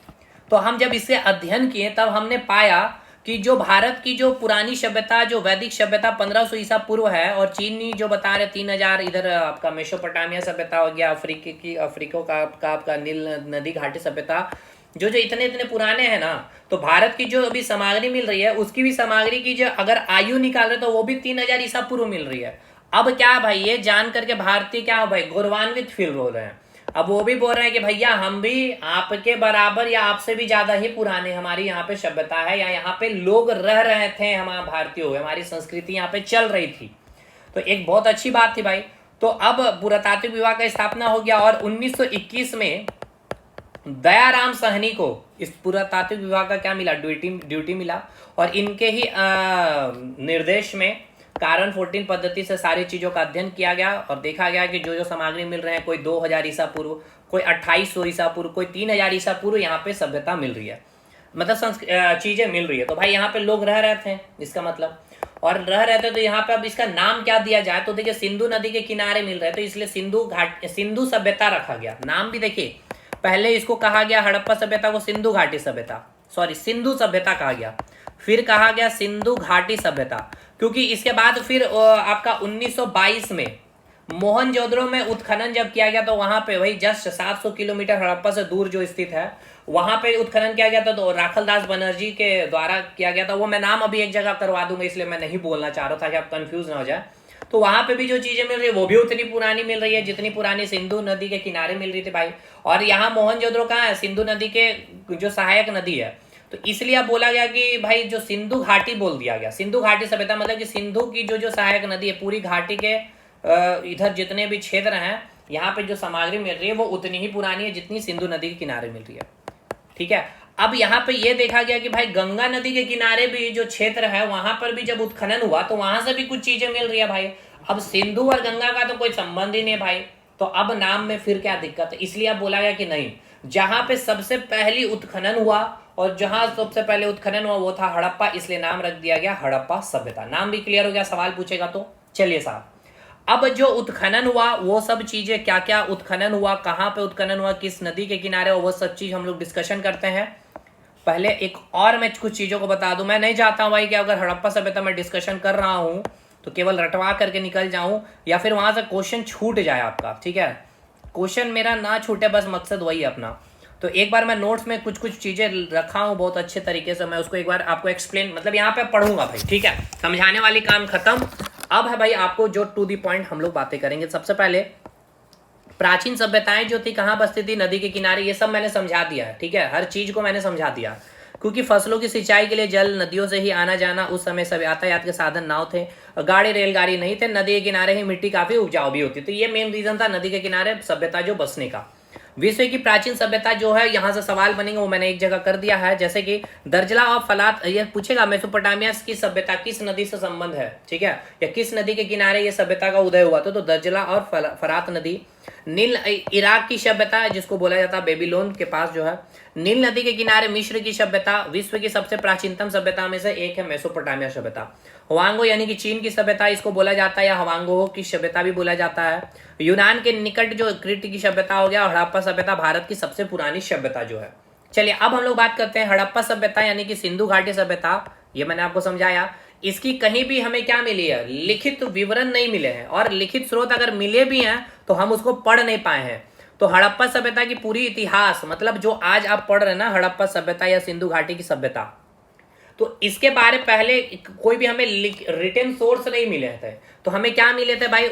तो हम जब इससे अध्ययन किए तब हमने पाया कि जो भारत की जो पुरानी सभ्यता, जो वैदिक सभ्यता 1500 ईसा पूर्व है, और चीनी जो बता रहे 3000, इधर आपका मेसोपोटामिया सभ्यता हो गया, अफ्रीका का आपका नील नदी घाटी सभ्यता, जो जो इतने इतने पुराने हैं ना, तो भारत की जो अभी सामग्री मिल रही है उसकी भी सामग्री की जो अगर आयु निकाल रहे तो वो भी 3000 ईसा पूर्व मिल रही है। अब क्या भाई, ये जान करके भारतीय क्या भाई गौरवान्वित फील हो रहे हैं। अब वो भी बोल रहे हैं कि भैया हम भी आपके बराबर या आपसे भी ज्यादा ही पुराने हमारी यहाँ पे सभ्यता है, या यहाँ पे लोग रह रहे थे, हमारे भारतीय हुए, हमारी संस्कृति यहाँ पे चल रही थी। तो एक बहुत अच्छी बात थी भाई। तो अब पुरातात्विक विभाग का स्थापना हो गया और 1921 में दयाराम साहनी को इस पुरातात्विक विभाग का क्या मिला, ड्यूटी मिला। और इनके ही निर्देश में कार्बन 14 पद्धति से सारी चीजों का अध्ययन किया गया और देखा गया कि जो जो सामग्री मिल रहे हैं, कोई 2000 ईसा पूर्व, कोई 2800 ईसा पूर्व, कोई 3000 ईसा पूर्व यहाँ पे सभ्यता मिल रही है, मतलब चीजें मिल रही है। तो भाई यहाँ पे लोग रह रहे थे, इसका मतलब, और रह रहे थे तो यहाँ पे अब इसका नाम क्या दिया जाए, तो देखिए सिंधु नदी के किनारे मिल रहे, तो इसलिए सिंधु सभ्यता रखा गया। नाम भी देखिए, पहले इसको कहा गया हड़प्पा सभ्यता को सिंधु घाटी सभ्यता, सॉरी सिंधु सभ्यता कहा गया, फिर कहा गया सिंधु घाटी सभ्यता, क्योंकि इसके बाद फिर आपका 1922 में मोहनजोदड़ो में उत्खनन जब किया गया तो वहां पे वही जस्ट 700 किलोमीटर हड़प्पा से दूर जो स्थित है वहां पे उत्खनन किया गया था। तो राखलदास बनर्जी के द्वारा किया गया था। वो मैं नाम अभी एक जगह करवा दूंगा, इसलिए मैं नहीं बोलना चाह रहा था कि आप कंफ्यूज ना हो जाए। तो वहां पे भी जो चीजें मिल रही है वो भी उतनी पुरानी मिल रही है जितनी पुरानी सिंधु नदी के किनारे मिल रही थी भाई। और यहाँ मोहनजोदड़ो कहाँ है, सिंधु नदी के जो सहायक नदी है, तो इसलिए अब बोला गया कि भाई जो सिंधु घाटी बोल दिया गया, सिंधु घाटी सभ्यता, मतलब कि सिंधु की जो जो सहायक नदी है, पूरी घाटी के इधर जितने भी क्षेत्र हैं यहाँ पे जो सामग्री मिल रही है वो उतनी ही पुरानी है जितनी सिंधु नदी के किनारे मिल रही है। ठीक है, अब यहाँ पे ये देखा गया कि भाई गंगा नदी के किनारे भी जो क्षेत्र है वहां पर भी जब उत्खनन हुआ तो वहां से भी कुछ चीजें मिल रही है भाई। अब सिंधु और गंगा का तो कोई संबंध ही नहीं भाई, तो अब नाम में फिर क्या दिक्कत है, इसलिए अब बोला गया कि नहीं, जहां पे सबसे पहली उत्खनन हुआ और जहां सबसे पहले उत्खनन हुआ वो था हड़प्पा, इसलिए नाम रख दिया गया हड़प्पा सभ्यता। नाम भी क्लियर हो गया, सवाल पूछेगा तो। चलिए साहब, अब जो उत्खनन हुआ वो सब चीजें, क्या क्या उत्खनन हुआ, कहाँ पे उत्खनन हुआ, किस नदी के किनारे, वो सब चीज हम लोग डिस्कशन करते हैं। पहले एक और मैं कुछ चीजों को बता दूं, मैं नहीं चाहता हूं भाई कि अगर हड़प्पा सभ्यता में डिस्कशन कर रहा हूं तो केवल रटवा करके निकल जाऊं या फिर वहां से क्वेश्चन छूट जाए आपका। ठीक है, क्वेश्चन मेरा ना छूटे, बस मकसद वही है अपना। तो एक बार मैं नोट्स में कुछ कुछ चीज़ें रखा हूँ बहुत अच्छे तरीके से, मैं उसको एक बार आपको एक्सप्लेन मतलब यहाँ पे पढ़ूंगा भाई, ठीक है। समझाने वाली काम खत्म, अब है भाई आपको जो टू दी पॉइंट हम लोग बातें करेंगे। सबसे पहले प्राचीन सभ्यताएं जो थी कहाँ बसती थी, नदी के किनारे, ये सब मैंने समझा दिया है, ठीक है। हर चीज को मैंने समझा दिया, क्योंकि फसलों की सिंचाई के लिए जल नदियों से ही आना जाना, उस समय सब यातायात के साधन नाव थे, गाड़ी रेलगाड़ी नहीं थे, नदी के किनारे ही मिट्टी काफी उपजाऊ भी होती, तो ये मेन रीजन था नदी के किनारे सभ्यता जो बसने का। विश्व की प्राचीन सभ्यता जो है, यहाँ से सवाल बनेंगे वो मैंने एक जगह कर दिया है, जैसे कि दर्जला और फलात, ये पूछेगा मेसोपोटामिया की सभ्यता किस नदी से संबंध है, ठीक है, या किस नदी के किनारे ये सभ्यता का उदय हुआ था, तो दर्जला और फरात नदी। नील इराक की सभ्यता जिसको बोला जाता है बेबीलोन के पास जो है, नील नदी के किनारे मिस्र की सभ्यता, विश्व की सबसे प्राचीनतम सभ्यता में से एक है मेसोपोटामिया सभ्यता। हवांगो यानी कि चीन की सभ्यता इसको बोला जाता है, या हवांगो की सभ्यता भी बोला जाता है। यूनान के निकट जो क्रीट की सभ्यता हो गया, और हड़प्पा सभ्यता भारत की सबसे पुरानी सभ्यता जो है। चलिए अब हम लोग बात करते हैं हड़प्पा सभ्यता यानी कि सिंधु घाटी सभ्यता, ये मैंने आपको समझाया। इसकी कहीं भी हमें क्या मिली है, लिखित विवरण नहीं मिले हैं, और लिखित स्रोत अगर मिले भी हैं तो हम उसको पढ़ नहीं पाए हैं। तो हड़प्पा सभ्यता की पूरी इतिहास, मतलब जो आज आप पढ़ रहे हैं ना हड़प्पा सभ्यता या सिंधु घाटी की सभ्यता, तो इसके बारे पहले कोई भी हमें रिटन सोर्स नहीं मिले थे। तो हमें क्या मिले थे भाई,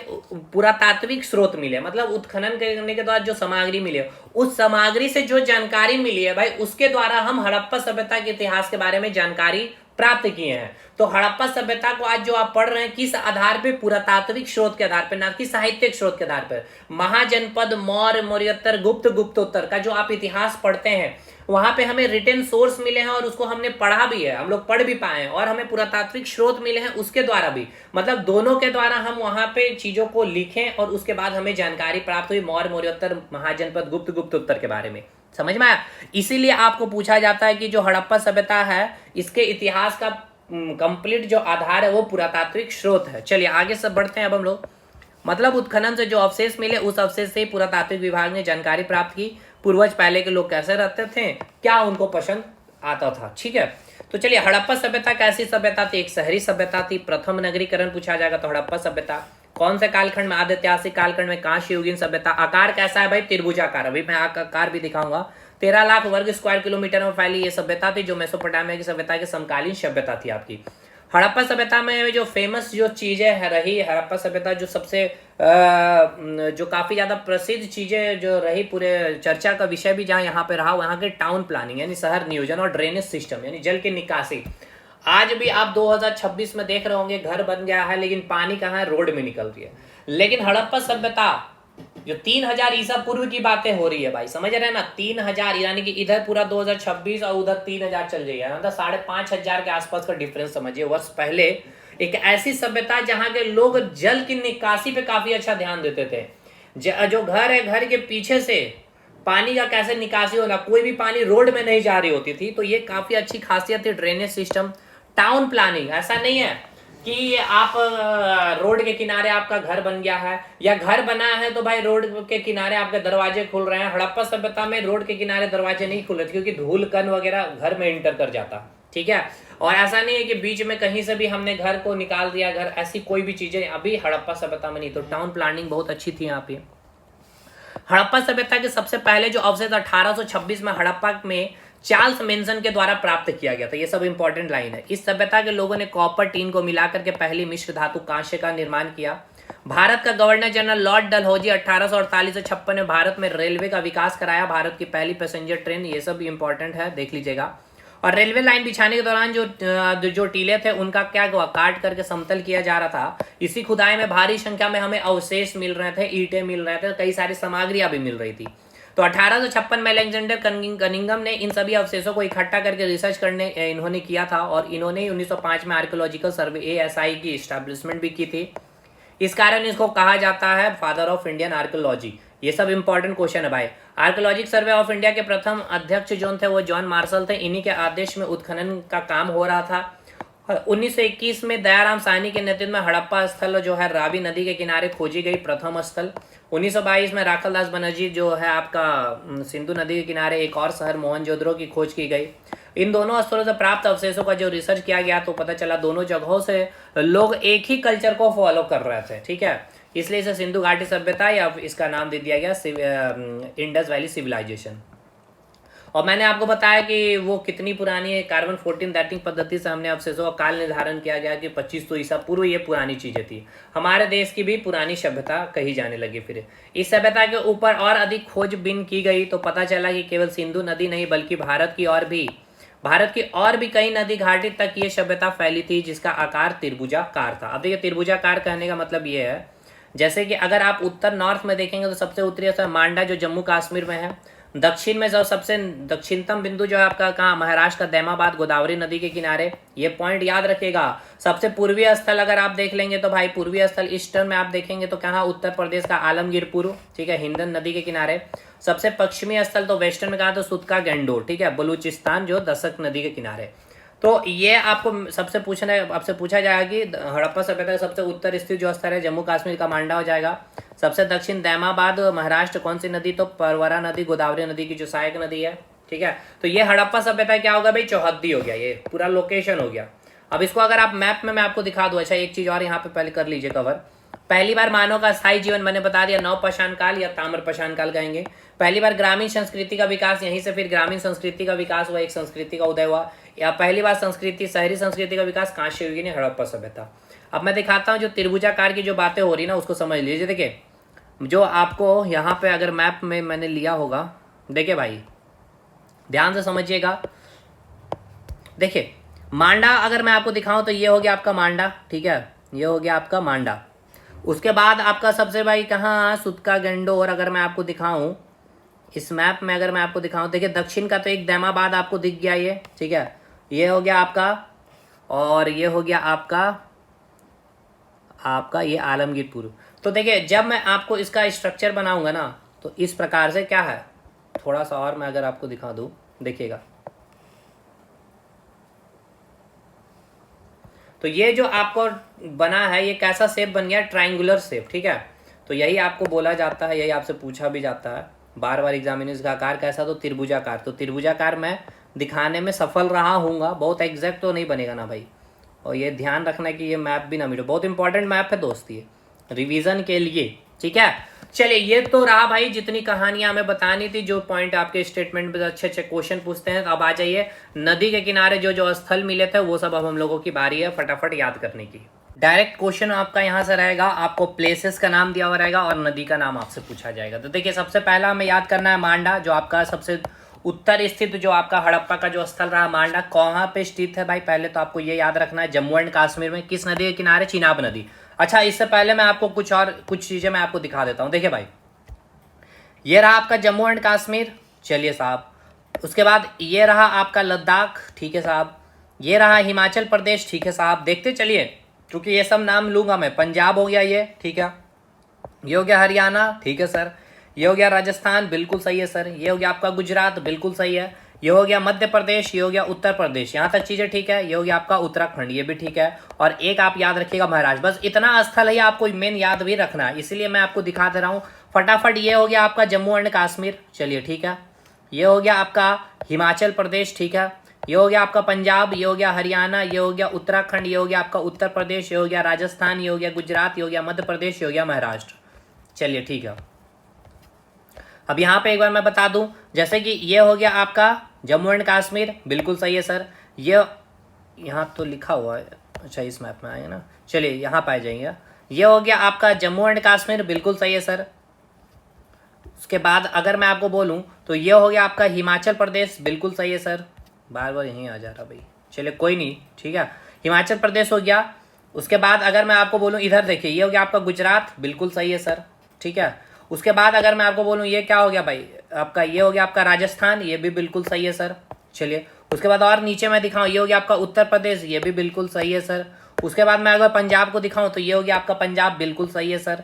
पुरातात्विक स्रोत मिले, मतलब उत्खनन करने के बाद जो सामग्री मिले, उस सामग्री से जो जानकारी मिली है भाई, उसके द्वारा हम हड़प्पा सभ्यता के इतिहास के बारे में जानकारी प्राप्त किए हैं। तो हड़प्पा सभ्यता को आज जो आप पढ़ रहे हैं किस आधार पे, पुरातात्विक स्रोत के आधार पर, ना कि साहित्यिक स्रोत के आधार पर। महाजनपद, मौर्य, मौर्योत्तर, गुप्त, गुप्तोत्तर का जो आप इतिहास पढ़ते हैं, वहां पे हमें रिटन सोर्स मिले हैं और उसको हमने पढ़ा भी है, हम लोग पढ़ भी पाए हैं, और हमें पुरातात्विक स्रोत मिले हैं उसके द्वारा भी, मतलब दोनों के द्वारा हम वहां पे चीजों को लिखें और उसके बाद हमें जानकारी प्राप्त हुई मौर्य, मौर्योत्तर, महाजनपद, गुप्त, गुप्तोत्तर के बारे में। समझ में आया? इसीलिए आपको पूछा जाता है कि जो हड़प्पा सभ्यता है इसके इतिहास का कंप्लीट जो आधार है वो पुरातात्विक स्रोत है। चलिए आगे सब बढ़ते हैं अब हम लोग। मतलब उत्खनन से जो अवशेष मिले, उस अवशेष से पुरातात्विक विभाग ने जानकारी प्राप्त की, पूर्वज पहले के लोग कैसे रहते थे, क्या उनको पसंद आता था, ठीक है। तो चलिए हड़प्पा सभ्यता कैसी सभ्यता थी, एक शहरी सभ्यता थी। प्रथम नगरीकरण पूछा जाएगा तो हड़प्पा सभ्यता। कौन से कालखंड में, आदि ऐतिहासिक कालखंड में, कांस्य युगीन सभ्यता। आकार कैसा है भाई, त्रिभुजाकार, अभी मैं आकार भी दिखाऊंगा। 13 लाख वर्ग स्क्वायर किलोमीटर में फैली ये सभ्यता थी, जो मेसोपोटामिया की सभ्यता की समकालीन सभ्यता थी आपकी। हड़प्पा सभ्यता में जो फेमस जो चीजें रही, हड़प्पा सभ्यता जो सबसे जो काफी ज्यादा प्रसिद्ध चीजें जो रही, पूरे चर्चा का विषय भी जहाँ यहाँ पे रहा, वहाँ के टाउन प्लानिंग यानी शहर नियोजन, और ड्रेनेज सिस्टम यानी जल की निकासी। आज भी आप 2026 में देख रहे होंगे घर बन गया है, लेकिन पानी कहाँ है, रोड में निकल रही है। लेकिन हड़प्पा सभ्यता जो 3000 ईसा पूर्व की बातें हो रही है भाई, समझ रहे हैं ना, 3000 यानी कि इधर पूरा 2026 और उधर 3000 चल रही है, मतलब 5500 के आसपास का डिफरेंस समझिए वर्ष पहले। एक ऐसी सभ्यता जहां के लोग जल की निकासी पे काफी अच्छा ध्यान देते थे। जो घर है, घर के पीछे से पानी का कैसे निकासी होना, कोई भी पानी रोड में नहीं जा रही होती थी, तो ये काफी अच्छी खासियत थी। ड्रेनेज सिस्टम, टाउन प्लानिंग, ऐसा नहीं है कि आप रोड के किनारे आपका घर बन गया है, या घर बना है तो भाई रोड के किनारे आपके दरवाजे खुल रहे हैं। हड़प्पा सभ्यता में रोड के किनारे दरवाजे नहीं खुल रहे थे, क्योंकि धूल कण वगैरह घर में इंटर कर जाता, ठीक है। और ऐसा नहीं है कि बीच में कहीं से भी हमने घर को निकाल दिया, घर, ऐसी कोई भी चीजें अभी हड़प्पा सभ्यता में नहीं। तो टाउन प्लानिंग बहुत अच्छी थी यहाँ पे। हड़प्पा सभ्यता के सबसे पहले जो अवशेष 1826 में हड़प्पा में चार्ल्स मेंसन के द्वारा प्राप्त किया गया था, ये सब इंपॉर्टेंट लाइन है। इस सभ्यता के लोगों ने कॉपर टीन को मिलाकर के पहली मिश्र धातु कांस्य का निर्माण किया। भारत का गवर्नर जनरल लॉर्ड डलहौजी 1848 से 56 में भारत में रेलवे का विकास कराया, भारत की पहली पैसेंजर ट्रेन, ये सब इंपॉर्टेंट है, देख लीजिएगा। और रेलवे लाइन बिछाने के दौरान जो टीले थे उनका क्या हुआ, काट करके समतल किया जा रहा था। इसी खुदाई में भारी संख्या में हमें अवशेष मिल रहे थे, ईंटें मिल रहे थे, कई सारी सामग्रियां भी मिल रही थी। तो 1856 में अलेक्जेंडर कनिंघम ने इन सभी अवशेषों को इकट्ठा करके रिसर्च करने इन्होंने किया था, और इन्होंने 1905 में आर्कियोलॉजिकल सर्वे ASI की इस्टेब्लिशमेंट भी की थी। इस कारण इसको कहा जाता है फादर ऑफ इंडियन आर्कियोलॉजी। ये सब इंपॉर्टेंट क्वेश्चन है भाई। आर्कियोलॉजिकल सर्वे ऑफ इंडिया के प्रथम अध्यक्ष जो थे वो जॉन मार्शल थे, इन्हीं के आदेश में उत्खनन का काम हो रहा था। 1921 में दयाराम साहनी के नेतृत्व में हड़प्पा स्थल जो है रावी नदी के किनारे खोजी गई, प्रथम स्थल। 1922 में राखलदास बनर्जी जो है आपका सिंधु नदी के किनारे एक और शहर मोहनजोदड़ो की खोज की गई। इन दोनों स्थलों से प्राप्त अवशेषों का जो रिसर्च किया गया तो पता चला दोनों जगहों से लोग एक ही कल्चर को फॉलो कर रहे थे, ठीक है। इसलिए इसे सिंधु घाटी सभ्यता या इसका नाम दे दिया गया इंडस वैली सिविलाइजेशन। और मैंने आपको बताया कि वो कितनी पुरानी है, कार्बन 14 दाटिंग पद्धति से हमने अवशेषों का काल निर्धारण किया गया कि 2500 ईसा पूर्व ये पुरानी चीजें थी। हमारे देश की भी पुरानी सभ्यता कही जाने लगी। फिर इस सभ्यता के ऊपर और अधिक खोजबीन की गई तो पता चला कि केवल सिंधु नदी नहीं बल्कि भारत की और भी कई नदी घाटी तक ये सभ्यता फैली थी, जिसका आकार त्रिभुजाकार था। अब देखिए त्रिभुजाकार कहने का मतलब ये है, जैसे कि अगर आप उत्तर नॉर्थ में देखेंगे तो सबसे उत्तरी स्थल मांडा जो जम्मू कश्मीर में है, दक्षिण में जो सबसे दक्षिणतम बिंदु जो है आपका कहाँ, महाराष्ट्र का दैमाबाद गोदावरी नदी के किनारे। ये पॉइंट याद रखिएगा। सबसे पूर्वीय स्थल अगर आप देख लेंगे तो भाई पूर्वीय स्थल ईस्टर्न में आप देखेंगे तो कहाँ, उत्तर प्रदेश का आलमगीरपुर, ठीक है, हिंदन नदी के किनारे। सबसे पश्चिमी स्थल तो वेस्टर्न में कहा तो सुतका गंडोर, ठीक है, बलूचिस्तान जो दशक नदी के किनारे। तो ये आपको सबसे आपसे पूछा जाएगा कि हड़प्पा सभ्यता का सबसे उत्तर स्थित जो स्थल है जम्मू कश्मीर का मांडा हो जाएगा। सबसे दक्षिण दैमाबाद महाराष्ट्र, कौन सी नदी, तो परवरा नदी, गोदावरी नदी की जो सहायक नदी है, ठीक है। तो ये हड़प्पा सभ्यता क्या होगा भाई, चौहद्दी हो गया, ये पूरा लोकेशन हो गया। अब इसको अगर आप मैप में मैं आपको दिखा दूं। अच्छा एक चीज और यहाँ पे पहले कर लीजिए कवर। पहली बार मानव का स्थायी जीवन मैंने बता दिया नवपाषाण काल या ताम्रपाषाण काल कहेंगे। पहली बार ग्रामीण संस्कृति का विकास, यहीं से फिर ग्रामीण संस्कृति का विकास हुआ, एक संस्कृति का उदय हुआ। या पहली बार शहरी संस्कृति का विकास कांस्य युगीन हड़प्पा सभ्यता। अब मैं दिखाता हूँ जो त्रिभुजाकार की जो बातें हो रही ना उसको समझ लीजिए। देखिए जो आपको यहाँ पे अगर मैप में मैंने लिया होगा, देखिए भाई ध्यान से समझिएगा। देखिए मांडा अगर मैं आपको दिखाऊं तो ये हो गया आपका मांडा, ठीक है, ये हो गया आपका मांडा। उसके बाद आपका सबसे भाई कहाँ, सुतका गंडोर अगर मैं आपको दिखाऊं इस मैप में, अगर मैं आपको दिखाऊं, देखिए दक्षिण का तो एक दैमाबाद आपको दिख गया ये, ठीक है, ये हो गया आपका, और ये हो गया आपका ये आलमगीरपुर। तो देखिए जब मैं आपको इसका स्ट्रक्चर बनाऊंगा ना तो इस प्रकार से क्या है, थोड़ा सा और मैं अगर आपको दिखा दूं, देखिएगा। तो ये जो आपको बना है ये कैसा शेप बन गया, ट्रायंगुलर शेप, ठीक है। तो यही आपको बोला जाता है, यही आपसे पूछा भी जाता है बार बार एग्जामिनेशन का आकार कैसा, तो त्रिभुजाकार। तो त्रिभुजाकार मैं दिखाने में सफल रहा हूँगा, बहुत एग्जैक्ट तो नहीं बनेगा ना भाई। और ये ध्यान रखना कि ये मैप भी ना मिले, बहुत इंपॉर्टेंट मैप है दोस्त ये रिवीजन के लिए, ठीक है। चलिए ये तो रहा भाई जितनी कहानियां हमें बतानी थी, जो पॉइंट आपके स्टेटमेंट में अच्छे अच्छे क्वेश्चन पूछते हैं। तो अब आ जाइए नदी के किनारे जो जो स्थल मिले थे वो सब अब हम लोगों की बारी है फटाफट याद करने की। डायरेक्ट क्वेश्चन आपका यहाँ से रहेगा, आपको प्लेसेस का नाम दिया हुआ रहेगा और नदी का नाम आपसे पूछा जाएगा। तो देखिए सबसे पहला हमें याद करना है मांडा, जो आपका सबसे उत्तर स्थित जो आपका हड़प्पा का जो स्थल रहा मांडा, कहाँ पे स्थित है भाई, पहले तो आपको ये याद रखना है जम्मू एंड कश्मीर में। किस नदी के किनारे, चिनाब नदी। अच्छा इससे पहले मैं आपको कुछ चीजें मैं आपको दिखा देता हूँ। देखिए भाई ये रहा आपका जम्मू एंड कश्मीर, चलिए साहब। उसके बाद ये रहा आपका लद्दाख, ठीक है साहब। ये रहा हिमाचल प्रदेश, ठीक है साहब। देखते चलिए क्योंकि ये सब नाम लूंगा मैं। पंजाब हो गया ये, ठीक है। ये हो गया हरियाणा, ठीक है सर। ये हो गया राजस्थान, बिल्कुल सही है सर। ये हो गया आपका गुजरात, बिल्कुल सही है। ये हो गया मध्य प्रदेश, ये हो गया उत्तर प्रदेश, यहाँ तक चीजें ठीक है। ये हो गया आपका उत्तराखंड, ये भी ठीक है। और एक आप याद रखिएगा महाराष्ट्र। बस इतना स्थल है आपको मेन याद भी रखना है, इसीलिए मैं आपको दिखा दे रहा हूँ फटाफट। ये हो गया आपका जम्मू एंड कश्मीर, चलिए ठीक है। ये हो गया आपका हिमाचल प्रदेश, ठीक है। ये हो गया आपका पंजाब, ये हो गया हरियाणा, ये हो गया उत्तराखंड, ये हो गया आपका उत्तर प्रदेश, ये हो गया राजस्थान, ये हो गया गुजरात, ये हो गया मध्य प्रदेश, ये हो गया महाराष्ट्र, चलिए ठीक है। अब यहाँ पे एक बार मैं बता दूं, जैसे कि ये हो गया आपका जम्मू एंड कश्मीर, बिल्कुल सही है सर। ये यहाँ तो लिखा हुआ है, अच्छा इस मैप में आएगा ना, चलिए यहाँ पाए जाएंगे। ये हो गया आपका जम्मू एंड कश्मीर, बिल्कुल सही है सर। उसके बाद अगर मैं आपको बोलूं तो ये हो गया आपका हिमाचल प्रदेश, बिल्कुल सही है सर। बार बार यहीं आ जा रहा भाई, चलिए कोई नहीं, ठीक है। हिमाचल प्रदेश हो गया। उसके बाद अगर मैं आपको बोलूं इधर देखिए, ये हो गया आपका गुजरात, बिल्कुल सही है सर, ठीक है। उसके बाद अगर मैं आपको बोलूं ये क्या हो गया भाई आपका, ये हो गया आपका राजस्थान, ये भी बिल्कुल सही है सर, चलिए। उसके बाद और नीचे मैं दिखाऊं, ये हो गया आपका उत्तर प्रदेश, ये भी बिल्कुल सही है सर। उसके बाद मैं अगर पंजाब को दिखाऊं तो ये हो गया आपका पंजाब, बिल्कुल सही है सर।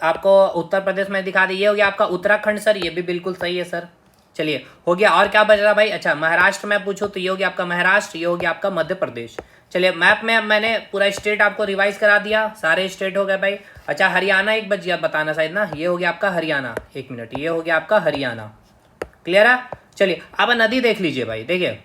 आपको उत्तर प्रदेश में दिखा दी, ये हो गया आपका उत्तराखंड सर, ये भी बिल्कुल सही है सर, चलिए हो गया। और क्या बच रहा भाई, अच्छा महाराष्ट्र में पूछो तो ये हो गया आपका महाराष्ट्र, ये हो गया आपका मध्य प्रदेश। चलिए मैप में मैंने पूरा स्टेट आपको रिवाइज करा दिया, सारे स्टेट हो गए भाई। अच्छा हरियाणा एक बच गया बताना शायद ना, ये हो गया आपका हरियाणा, एक मिनट, ये हो गया आपका हरियाणा, क्लियर है। चलिए अब नदी देख लीजिए भाई, देखिए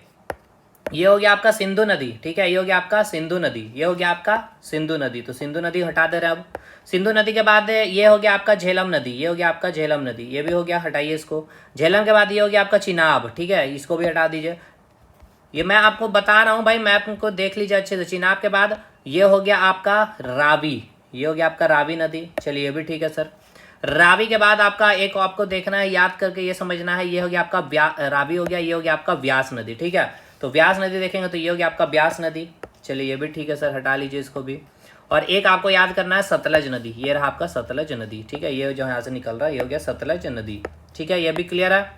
ये हो गया आपका सिंधु नदी, ठीक है, ये हो गया आपका सिंधु नदी, ये हो गया आपका सिंधु नदी, तो सिंधु नदी हटा दे रहे हैं अब। सिंधु नदी के बाद ये हो गया आपका झेलम नदी, ये हो गया आपका झेलम नदी, ये भी हो गया, हटाइए इसको। झेलम के बाद ये हो गया आपका चिनाब, ठीक है, इसको भी हटा दीजिए। ये मैं आपको बता रहा हूँ भाई, मैप को देख लीजिए अच्छे से। चिनाब के बाद ये हो गया आपका रावी, ये हो गया आपका रावी नदी, चलिए ये भी ठीक है सर। रावी के बाद आपका एक आपको देखना है, याद करके ये समझना है, ये हो गया आपका रावी हो गया, ये हो गया आपका व्यास नदी, ठीक है। तो व्यास नदी देखेंगे तो ये हो गया आपका व्यास नदी, चलिए ये भी ठीक है सर, हटा लीजिए इसको भी। और एक आपको याद करना है सतलज नदी, ये रहा आपका सतलज नदी, ठीक है, ये जो यहाँ से निकल रहा है ये हो गया सतलज नदी, ठीक है, ये भी क्लियर है,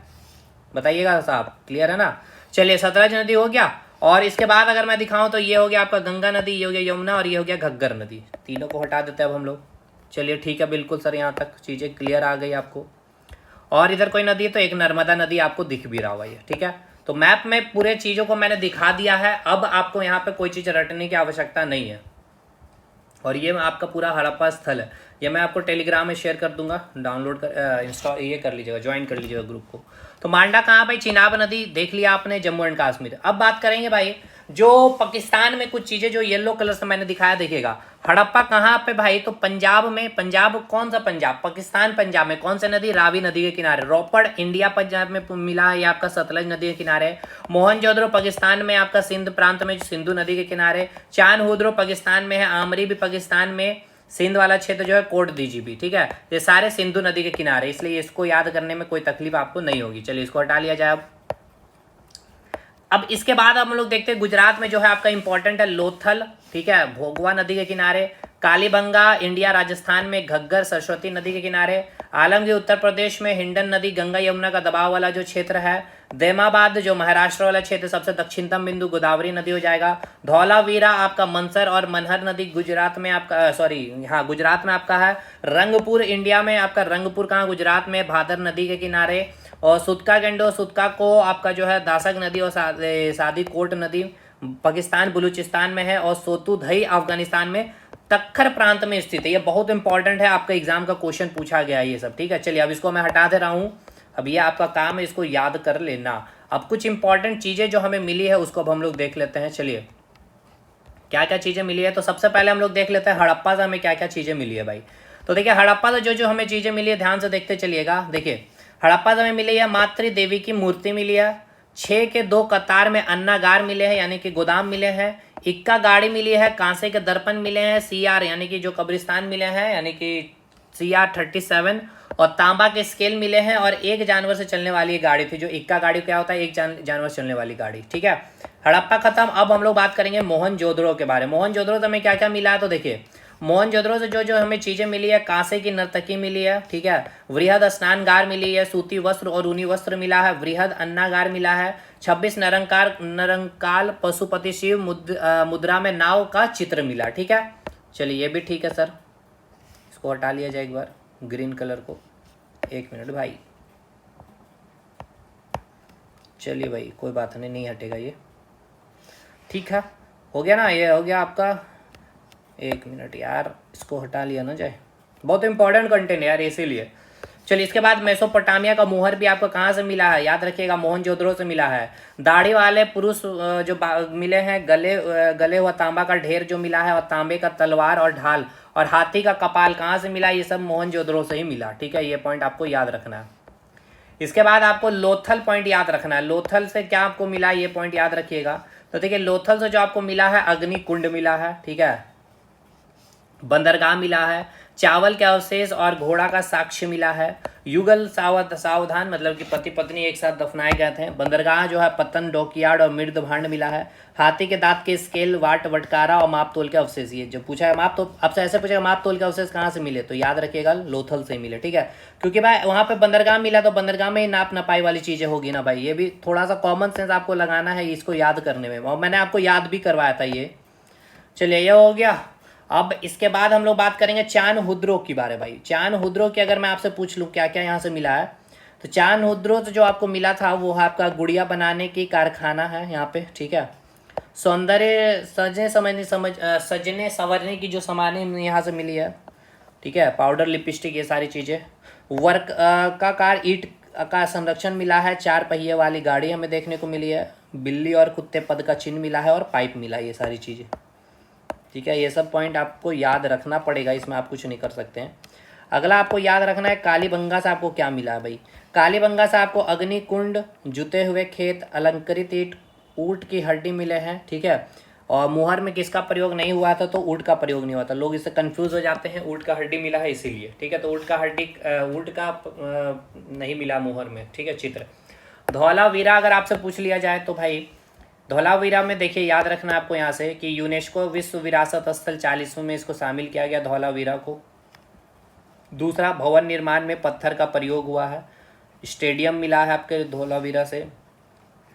बताइएगा साहब, क्लियर है ना। चलिए सतलज नदी हो गया। और इसके बाद अगर मैं दिखाऊं तो ये हो गया आपका गंगा नदी, ये हो गया यमुना, और ये हो गया घग्गर नदी, तीनों को हटा देते हैं अब हम लोग। चलिए ठीक है, बिल्कुल सर, यहाँ तक चीज़ें क्लियर आ गई आपको। और इधर कोई नदी है तो एक नर्मदा नदी आपको दिख भी रहा होगा ये, ठीक है। तो मैप में पूरे चीज़ों को मैंने दिखा दिया है, अब आपको यहाँ पे कोई चीज़ रटने की आवश्यकता नहीं है। और ये आपका पूरा हड़प्पा स्थल है, ये मैं आपको टेलीग्राम में शेयर कर दूंगा, डाउनलोड कर इंस्टॉल ये कर लीजिएगा, ज्वाइन कर लीजिएगा ग्रुप को। तो मांडा कहाँ भाई, चिनाब नदी देख लिया आपने, जम्मू एंड कश्मीर। अब बात करेंगे भाई जो पाकिस्तान में कुछ चीज़ें जो येलो कलर से मैंने दिखाया, देखिएगा हड़प्पा कहाँ पे भाई, तो पंजाब में। पंजाब कौन सा पंजाब, पाकिस्तान पंजाब में कौन सा नदी, रावी नदी के किनारे। रोपड़ इंडिया पंजाब में मिला है, ये आपका सतलज नदी के किनारे। मोहनजोदड़ो पाकिस्तान में आपका सिंध प्रांत में सिंधु नदी के किनारे। चांदहुद्रो पाकिस्तान में है, आमरी भी पाकिस्तान में, सिंध वाला क्षेत्र जो है कोट दीजिए, ठीक है, ये सारे सिंधु नदी के किनारे, इसलिए इसको याद करने में कोई तकलीफ आपको नहीं होगी। चलिए इसको हटा लिया जाए अब इसके बाद हम लोग देखते हैं गुजरात में जो है आपका इंपॉर्टेंट है लोथल, ठीक है, भोगवा नदी के किनारे। कालीबंगा इंडिया राजस्थान में, घग्गर सरस्वती नदी के किनारे। आलमगीर उत्तर प्रदेश में, हिंडन नदी गंगा यमुना का दबाव वाला जो क्षेत्र है। दैमाबाद जो महाराष्ट्र वाला क्षेत्र, सबसे दक्षिणतम बिंदु गोदावरी नदी हो जाएगा। धौलावीरा आपका मनसर और मनहर नदी गुजरात में आपका, सॉरी हाँ गुजरात में आपका है। रंगपुर इंडिया में आपका, रंगपुर कहाँ, गुजरात में, भादर नदी के किनारे। और सुतका गेंडो, सुतका को आपका जो है दासक नदी और सादी कोट नदी पाकिस्तान बलूचिस्तान में है। और सोतुधई अफगानिस्तान में तखर प्रांत में स्थित है। ये बहुत इंपॉर्टेंट है, आपका एग्जाम का क्वेश्चन पूछा गया है ये सब, ठीक है। चलिए अब इसको मैं हटा दे रहा हूँ, अब ये आपका काम है इसको याद कर लेना। अब कुछ इंपॉर्टेंट चीज़ें जो हमें मिली है उसको अब हम लोग देख लेते हैं। चलिए क्या क्या चीज़ें मिली है, तो सबसे पहले हम लोग देख लेते हैं हड़प्पा से हमें क्या क्या चीज़ें मिली है भाई। तो देखिए हड़प्पा से जो जो हमें चीज़ें मिली है ध्यान से देखते चलिएगा। देखिए हड़प्पा से हमें मिली है मातृ देवी की मूर्ति मिली है। 6 के 2 कतार में अन्नागार मिले हैं, यानी कि गोदाम मिले हैं। इक्का गाड़ी मिली है, कांसे के दर्पण मिले हैं। CR यानी कि जो कब्रिस्तान मिले हैं, यानी कि CR 37। और तांबा के स्केल मिले हैं। और एक जानवर से चलने वाली गाड़ी थी, जो इक्का गाड़ी क्या होता है, एक जानवर से चलने वाली गाड़ी, ठीक है। हड़प्पा खत्म। अब हम लोग बात करेंगे मोहनजोदड़ो के बारे में। मोहनजोदड़ो से हमें क्या क्या मिला है, तो देखिए मोहनजोदड़ो से जो जो हमें चीज़ें मिली है, कांसे की नर्तकी मिली है, ठीक है। वृहद स्नानगार मिली है, सूती वस्त्र और ऊनी वस्त्र मिला है। वृहद अन्नागार मिला है। 26 नरंकाल पशुपति शिव मुद्रा में नाव का चित्र मिला, ठीक है। चलिए ये भी ठीक है सर, इसको हटा लिया जाए एक बार ग्रीन कलर को, 1 मिनट भाई। चलिए भाई कोई बात नहीं, नहीं हटेगा ये, ठीक है, हो गया ना, ये हो गया आपका। 1 मिनट यार, इसको हटा लिया ना जाए, बहुत इंपॉर्टेंट कंटेंट यार इसीलिए। चलिए इसके बाद मेसोपोटामिया का मोहर भी आपको कहाँ से मिला है, याद रखिएगा मोहनजोदड़ो से मिला है। दाढ़ी वाले पुरुष जो मिले हैं, गले हुआ तांबा का ढेर जो मिला है, और तांबे का तलवार और ढाल, और हाथी का कपाल कहाँ से मिला, ये सब मोहनजोदड़ो से ही मिला, ठीक है। ये पॉइंट आपको याद रखना है। इसके बाद आपको लोथल पॉइंट याद रखना है। लोथल से क्या आपको मिला, ये पॉइंट याद रखिएगा। तो देखिए लोथल से जो आपको मिला है, अग्नि कुंड मिला है, ठीक है। बंदरगाह मिला है। चावल के अवशेष और घोड़ा का साक्ष्य मिला है। युगल सावधान मतलब कि पति पत्नी एक साथ दफनाए गए थे। बंदरगाह जो है पतन डॉकयार्ड और मृद भांड मिला है। हाथी के दांत के स्केल, वाट वटकारा और माप तोल के अवशेष, ये जो पूछा है माप, तो आपसे ऐसे पूछेगा माप तोल के अवशेष कहाँ से मिले, तो याद रखिएगा लोथल से मिले, ठीक है। क्योंकि भाई वहाँ पे बंदरगाह मिला तो बंदरगाह में ही नाप नपाई वाली चीज़ें होगी ना भाई, ये भी थोड़ा सा कॉमन सेंस आपको लगाना है इसको याद करने में, और मैंने आपको याद भी करवाया था ये। चलिए ये हो गया। अब इसके बाद हम लोग बात करेंगे चांदहुद्रो की बारे भाई। चांदहुद्रो की अगर मैं आपसे पूछ लूँ क्या क्या यहाँ से मिला है, तो चांदहुद्रो से जो आपको मिला था वो आपका गुड़िया बनाने की कारखाना है यहाँ पे, ठीक है। सौंदर्य सजने संवरने की जो सामानें यहाँ से मिली है, ठीक है। पाउडर, लिपस्टिक, ये सारी चीज़ें। वर्क का कार ईंट का संरक्षण मिला है। 4 पहिए वाली गाड़ी हमें देखने को मिली है। बिल्ली और कुत्ते पद का चिन्ह मिला है और पाइप मिला है, ये सारी चीज़ें। ठीक है, ये सब पॉइंट आपको याद रखना पड़ेगा, इसमें आप कुछ नहीं कर सकते हैं। अगला आपको याद रखना है कालीबंगा से आपको क्या मिला है भाई। कालीबंगा से आपको अग्निकुंड, जुते हुए खेत, अलंकृत ईंट, ऊँट की हड्डी मिले हैं। ठीक है, और मुहर में किसका प्रयोग नहीं हुआ था, तो ऊँट का प्रयोग नहीं हुआ था। लोग इससे कंफ्यूज हो जाते हैं, ऊँट का हड्डी मिला है इसीलिए। ठीक है, तो ऊँट का हड्डी ऊँट का नहीं मिला मुहर में। ठीक है, चित्र। धौलावीरा अगर आपसे पूछ लिया जाए तो भाई धौलावीरा में देखिए याद रखना आपको यहाँ से कि यूनेस्को विश्व विरासत स्थल 40वें में इसको शामिल किया गया धौलावीरा को। दूसरा, भवन निर्माण में पत्थर का प्रयोग हुआ है। स्टेडियम मिला है आपके धौलावीरा से।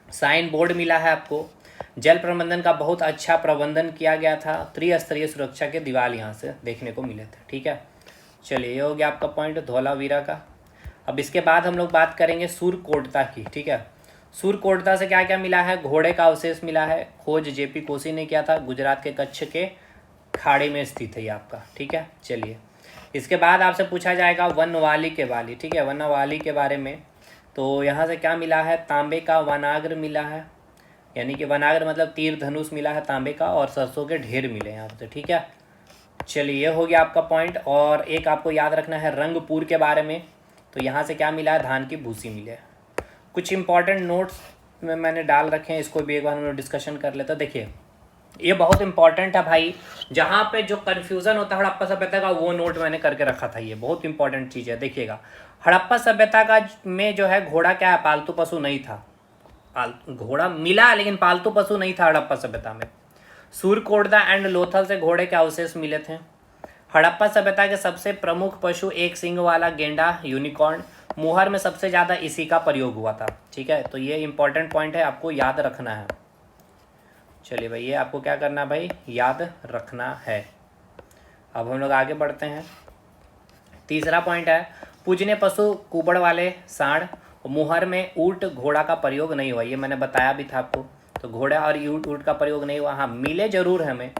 साइन बोर्ड मिला है आपको। जल प्रबंधन का बहुत अच्छा प्रबंधन किया गया था। त्रिस्तरीय सुरक्षा के दीवार यहाँ से देखने को मिले थे। ठीक है, चलिए ये हो गया आपका पॉइंट धौलावीरा का। अब इसके बाद हम लोग बात करेंगे सूरकोटता की। ठीक है, सूरकोटता से क्या क्या मिला है, घोड़े का अवशेष मिला है। खोज जेपी कोसी ने किया था, गुजरात के कच्छ के खाड़ी में स्थित है ये आपका। ठीक है, चलिए इसके बाद आपसे पूछा जाएगा वनवाली के वाली। ठीक है, वनवाली के बारे में तो यहाँ से क्या मिला है, तांबे का वनाग्र मिला है, यानी कि वनाग्र मतलब तीर धनुष मिला है तांबे का, और सरसों के ढेर मिले यहाँ से। ठीक है, चलिए ये हो गया आपका पॉइंट। और एक आपको याद रखना है रंगपुर के बारे में, तो यहाँ से क्या मिला है, धान की भूसी मिले। कुछ इंपॉर्टेंट नोट्स में मैंने डाल रखे हैं, इसको भी एक बार हम लोग डिस्कशन कर लेते हैं। देखिए ये बहुत इंपॉर्टेंट है भाई, जहाँ पे जो कन्फ्यूज़न होता है हड़प्पा सभ्यता का, वो नोट मैंने करके रखा था। ये बहुत इंपॉर्टेंट चीज़ है। देखिएगा, हड़प्पा सभ्यता का में जो है घोड़ा क्या है, पालतू पशु नहीं था। घोड़ा मिला लेकिन पालतू पशु नहीं था हड़प्पा सभ्यता में। सूरकोटदा एंड लोथल से घोड़े के अवशेष मिले थे। हड़प्पा सभ्यता के सबसे प्रमुख पशु एक सींग वाला गेंडा, यूनिकॉर्न। मुहर में सबसे ज़्यादा इसी का प्रयोग हुआ था। ठीक है, तो ये इंपॉर्टेंट पॉइंट है, आपको याद रखना है। चलिए भाई, ये आपको क्या करना है भाई, याद रखना है। अब हम लोग आगे बढ़ते हैं। तीसरा पॉइंट है पूजने पशु कुबड़ वाले सांड। मुहर में ऊँट घोड़ा का प्रयोग नहीं हुआ, ये मैंने बताया भी था आपको। तो घोड़ा और ऊँट का प्रयोग नहीं हुआ। हाँ, मिले जरूर हमें।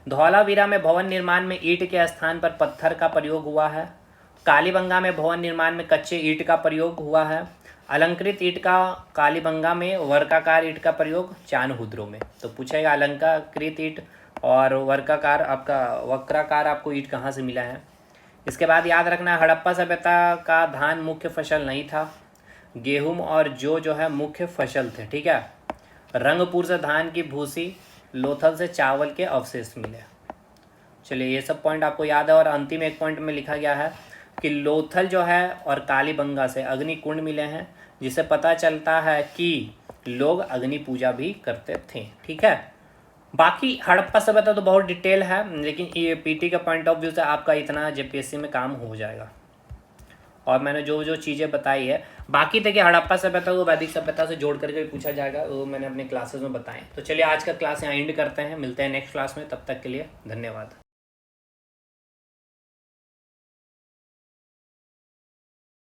धौलावीरा में भवन निर्माण में ईंट के स्थान पर पत्थर का प्रयोग हुआ है। कालीबंगा में भवन निर्माण में कच्चे ईंट का प्रयोग हुआ है। अलंकृत ईंट का कालीबंगा में, वर्गाकार ईंट का प्रयोग चानहुद्रो में। तो पूछेगा अलंकृत ईंट और वर्गाकार आपका वक्राकार आपको ईंट कहाँ से मिला है। इसके बाद याद रखना हड़प्पा सभ्यता का धान मुख्य फसल नहीं था। गेहूं और जो है मुख्य फसल थे। ठीक है, रंगपुर से धान की भूसी, लोथल से चावल के अवशेष मिले। चलिए ये सब पॉइंट आपको याद है। और अंतिम एक पॉइंट में लिखा गया है कि लोथल जो है और कालीबंगा से अग्निकुंड मिले हैं, जिससे पता चलता है कि लोग अग्नि पूजा भी करते थे। ठीक है, बाकी हड़प्पा सभ्यता तो बहुत डिटेल है, लेकिन ये पीटी के पॉइंट ऑफ व्यू से आपका इतना जेपीएससी में काम हो जाएगा। और मैंने जो जो चीज़ें बताई है, बाकी देखिए हड़प्पा सभ्यता को वैदिक सभ्यता से जोड़ करके पूछा जाएगा, वो मैंने अपने क्लासेस में बताएं। तो चलिए आज का क्लास यहाँ एंड करते हैं, मिलते हैं नेक्स्ट क्लास में, तब तक के लिए धन्यवाद।